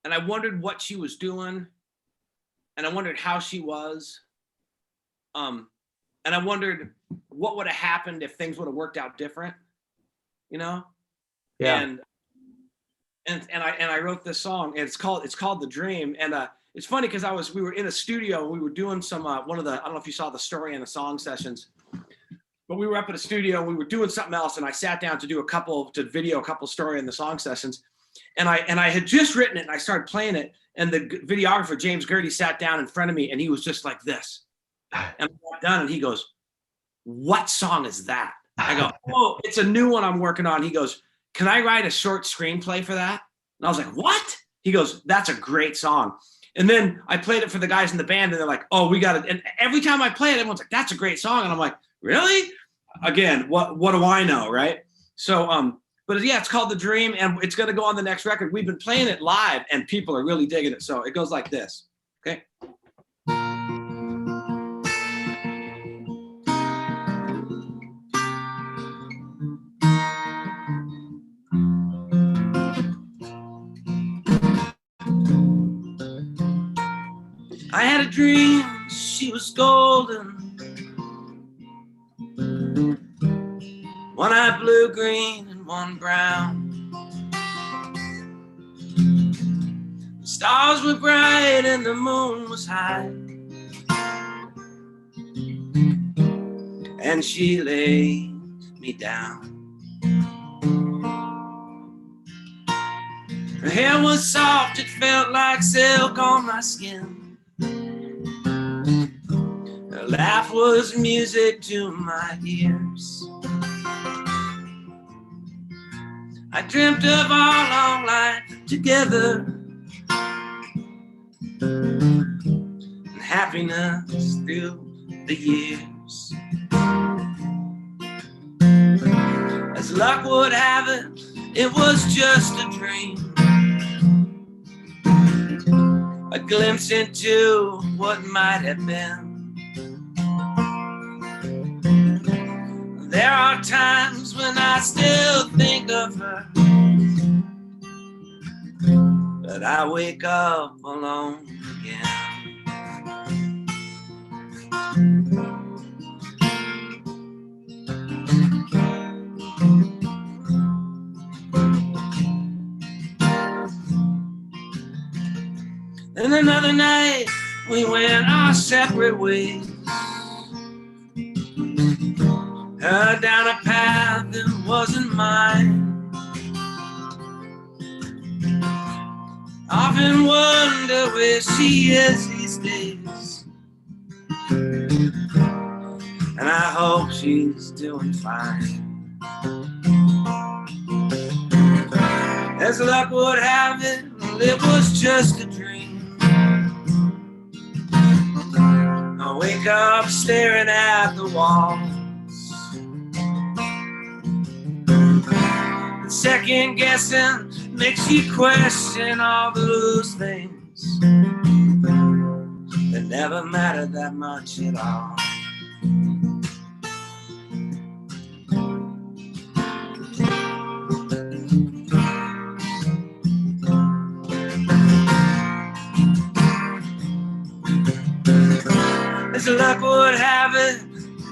Speaker 2: and I wondered what she was doing, and I wondered how she was, and I wondered what would have happened if things would have worked out different, you know?
Speaker 1: Yeah.
Speaker 2: And I wrote this song, and it's called The Dream. And it's funny because we were in a studio and we were doing some one of the, I don't know if you saw the Story and the Song sessions, but we were up at a studio and we were doing something else, and I sat down to video a couple Story and the Song sessions. And I had just written it, and I started playing it, and the videographer, James Gertie, sat down in front of me, and he was just like this. And I got done, and he goes, "What song is that?" I go, "Oh, it's a new one I'm working on." He goes, "Can I write a short screenplay for that?" And I was like, "What?" He goes, "That's a great song." And then I played it for the guys in the band, and they're like, "Oh, we got it." And every time I play it, everyone's like, "That's a great song." And I'm like, "Really?" Again, what do I know, right? So, but yeah, it's called The Dream, and it's going to go on the next record. We've been playing it live, and people are really digging it. So it goes like this. Okay. I had a dream, she was golden, one eye blue, green, and one brown. The stars were bright and the moon was high, and she laid me down. Her hair was soft, it felt like silk on my skin. Her laugh was music to my ears. I dreamt of our long life together, and happiness through the years. As luck would have it, it was just a dream, a glimpse into what might have been. There are times when I still think of her, but I wake up alone again. Then another night we went our separate ways, her down a path that wasn't mine. Often wonder where she is these days, and I hope she's doing fine. As luck would have it, it was just a dream. I wake up staring at the walls, second guessing makes you question all those things that never matter that much at all. As luck would have it,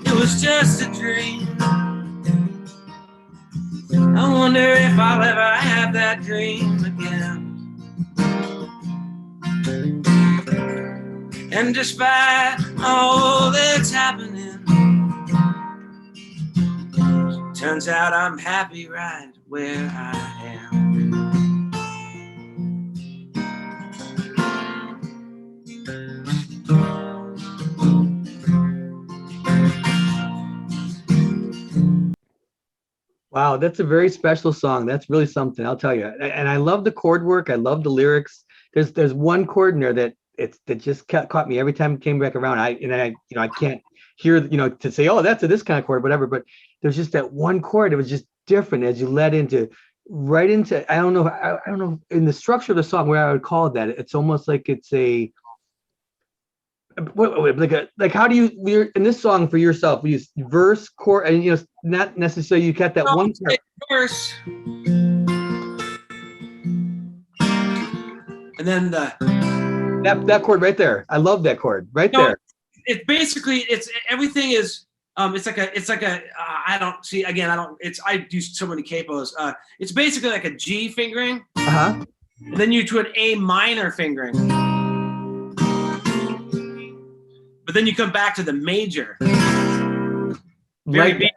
Speaker 2: it was just a dream. I wonder if I'll ever have that dream again. And despite all that's happening, turns out I'm happy right where I am.
Speaker 1: Wow, that's a very special song. That's really something, I'll tell you. And I love the chord work. I love the lyrics. There's one chord in there that just caught me every time it came back around. I can't hear, to say, oh, that's this kind of chord, whatever. But there's just that one chord. It was just different as you led into right into. I don't know in the structure of the song where I would call it that. It's almost like it's a like how do you in this song for yourself? We use verse, chord, and not necessarily you got that one part.
Speaker 2: Verse, and then
Speaker 1: That chord right there. I love that chord right there.
Speaker 2: It's basically everything is it's like a I don't see again I don't it's I do so many capos. It's basically like a G fingering, and then you do an A minor fingering, but then you come back to the major.
Speaker 1: Right.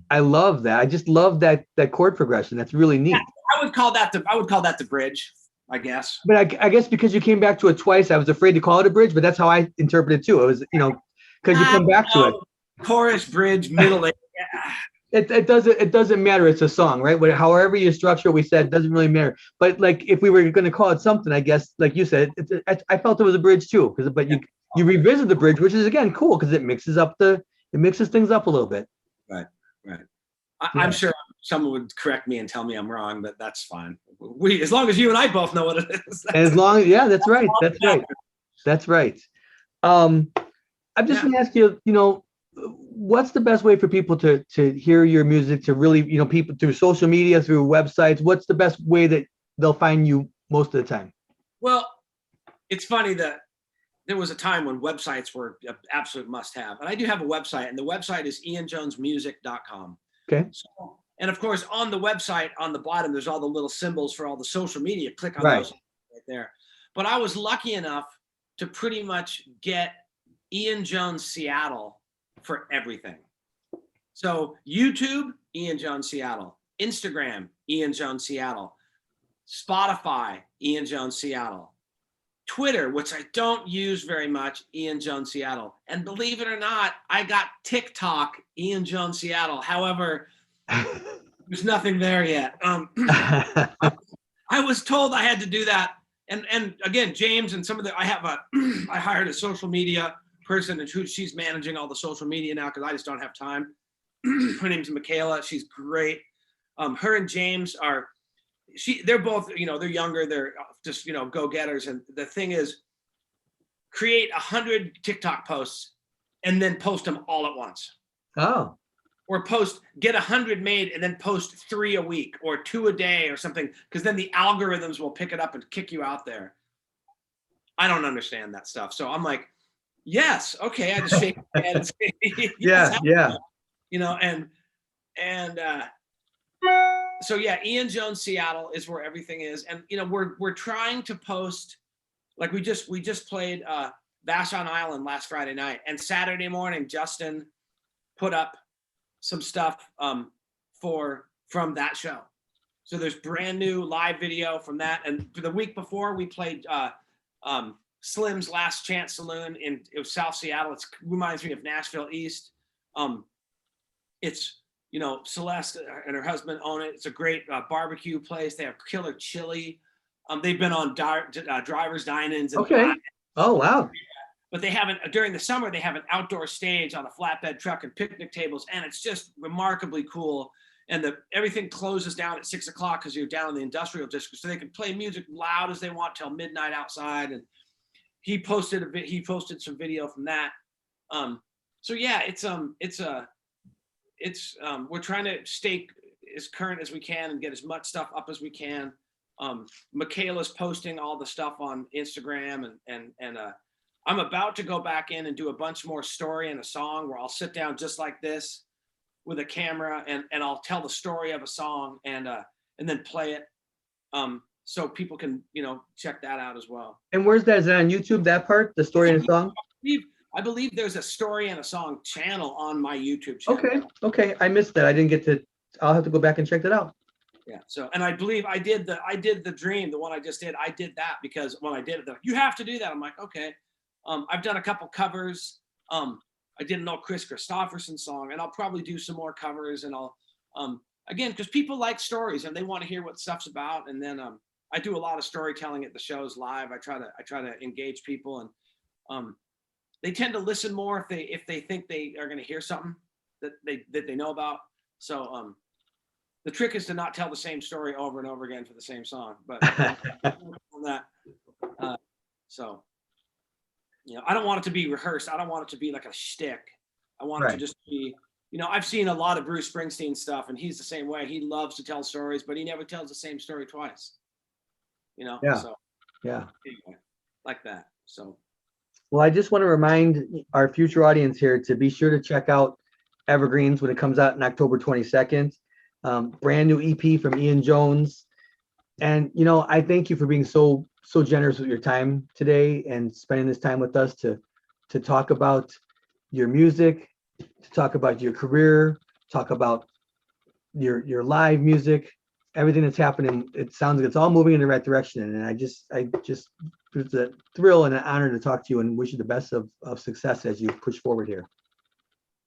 Speaker 1: I love that. I just love that chord progression. That's really neat.
Speaker 2: I would call that the bridge, I guess.
Speaker 1: But I guess because you came back to it twice, I was afraid to call it a bridge, but that's how I interpret it too. It was, because you come back to it.
Speaker 2: Chorus, bridge, middle.
Speaker 1: It doesn't matter. It's a song, right? However you structure, we said, doesn't really matter. But like if we were going to call it something, I guess, like you said, I felt it was a bridge too. But you revisit the bridge, which is again cool because it mixes things up a little bit.
Speaker 2: Right. I'm sure someone would correct me and tell me I'm wrong, but that's fine. As long as you and I both know what it is.
Speaker 1: That's right. That's right. I'm just going to ask you, what's the best way for people to hear your music, to really, people through social media, through websites? What's the best way that they'll find you most of the time?
Speaker 2: Well, it's funny that there was a time when websites were an absolute must-have, and I do have a website, and the website is ianjonesmusic.com.
Speaker 1: Okay.
Speaker 2: So, and of course, on the website, on the bottom, there's all the little symbols for all the social media. Click on those right there. But I was lucky enough to pretty much get Ian Jones Seattle for everything. So YouTube, Ian Jones Seattle. Instagram, Ian Jones Seattle. Spotify, Ian Jones Seattle. Twitter, which I don't use very much, Ian Jones Seattle. And believe it or not, I got TikTok, Ian Jones Seattle. However, there's nothing there yet. I was told I had to do that. And again, James and I hired a social media person, and she's managing all the social media now because I just don't have time. Her name's Michaela. She's great. Her and James they're both, they're younger. They're just, go-getters. And the thing is, create 100 TikTok posts and then post them all at once.
Speaker 1: Oh.
Speaker 2: Or get 100 made and then post 3 a week or 2 a day or something, because then the algorithms will pick it up and kick you out there. I don't understand that stuff. So I'm like, yes, okay. I just shake my head and say, yes,
Speaker 1: yeah.
Speaker 2: So yeah, Ian Jones Seattle is where everything is, and we're trying to post, like we just played Vashon Island last Friday night, and Saturday morning Justin put up some stuff from that show. So there's brand new live video from that, and for the week before we played Slim's Last Chance Saloon in South Seattle. It reminds me of Nashville East. It's Celeste and her husband own it. It's a great barbecue place. They have killer chili. They've been on Driver's Dine-ins.
Speaker 1: Okay. Oh, wow.
Speaker 2: But they haven't, during the summer, they have an outdoor stage on a flatbed truck and picnic tables. And it's just remarkably cool. And everything closes down at 6 o'clock because you're down in the industrial district. So they can play music loud as they want till midnight outside. And he posted some video from that. So yeah, we're trying to stay as current as we can and get as much stuff up as we can. Michaela's posting all the stuff on Instagram, and I'm about to go back in and do a bunch more story and a song where I'll sit down just like this with a camera and I'll tell the story of a song and then play it. So people can, check that out as well.
Speaker 1: And where's that? Is it on YouTube, that part, the story and the song?
Speaker 2: I believe there's a story and a song channel on my YouTube channel.
Speaker 1: Okay. I missed that. I didn't get to. I'll have to go back and check that out.
Speaker 2: Yeah. So, and I believe I did the dream, the one I just did. I did that because when I did it, you have to do that. I'm like, okay. I've done a couple covers. I didn't know Chris Christopherson's song, and I'll probably do some more covers. And I'll, again, because people like stories and they want to hear what stuff's about. And then I do a lot of storytelling at the shows live. I try to engage people, and they tend to listen more if they think they are going to hear something that they know about. So the trick is to not tell the same story over and over again for the same song. But on that, so You know, I don't want it to be rehearsed. I don't want it to be like a shtick. I want it to
Speaker 1: Right.
Speaker 2: just be, you know, I've seen a lot of Bruce Springsteen stuff, and he's the same way. He loves to tell stories, but he never tells the same story twice. You know,
Speaker 1: Yeah.
Speaker 2: so
Speaker 1: Yeah.
Speaker 2: anyway, like that. So
Speaker 1: Well, I just want to remind our future audience here to be sure to check out Evergreens when it comes out in October 22nd. Brand new EP from Ian Jones. And, you know, I thank you for being so generous with your time today and spending this time with us to talk about your music, to talk about your career, talk about your live music, everything that's happening. It sounds like it's all moving in the right direction. And I just it's a thrill and an honor to talk to you and wish you the best of success as you push forward here.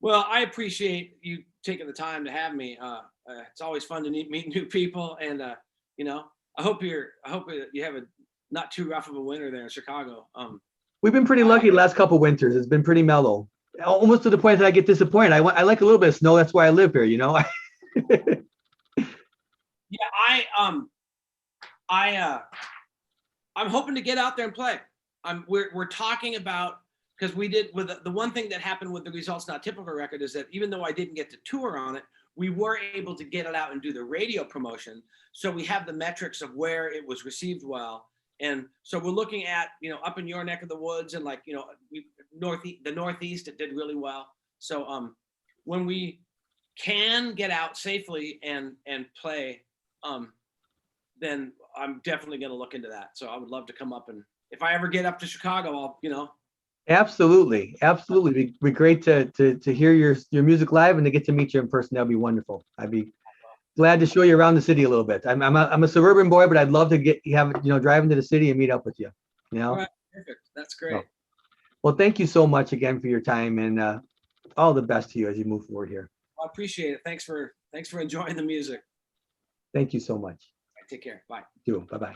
Speaker 2: well, I appreciate you taking the time to have me. It's always fun to meet new people, and you know, I hope you have a not too rough of a winter there in Chicago.
Speaker 1: We've been pretty lucky the last couple winters. It's been pretty mellow, almost to the point that I get disappointed. I like a little bit of snow. That's why I live here, you know.
Speaker 2: Yeah, I'm hoping to get out there and play. We're talking about, because we did with the one thing that happened with the Results Not Typical record is that even though I didn't get to tour on it, we were able to get it out and do the radio promotion. So we have the metrics of where it was received well. And so we're looking at, you know, up in your neck of the woods and like, you know, the Northeast, it did really well. So when we can get out safely and play, then I'm definitely going to look into that. So I would love to come up, and if I ever get up to Chicago, I'll, you know.
Speaker 1: Absolutely. It'd be great to hear your music live and to get to meet you in person. That'd be wonderful. I'd be glad to show you around the city a little bit. I'm a suburban boy, but I'd love to drive into the city and meet up with you. You know.
Speaker 2: All right, perfect. That's great.
Speaker 1: So, well, thank you so much again for your time, and all the best to you as you move forward here.
Speaker 2: Well, I appreciate it. Thanks for enjoying the music.
Speaker 1: Thank you so much.
Speaker 2: Take care. Bye.
Speaker 1: Do. Bye-bye.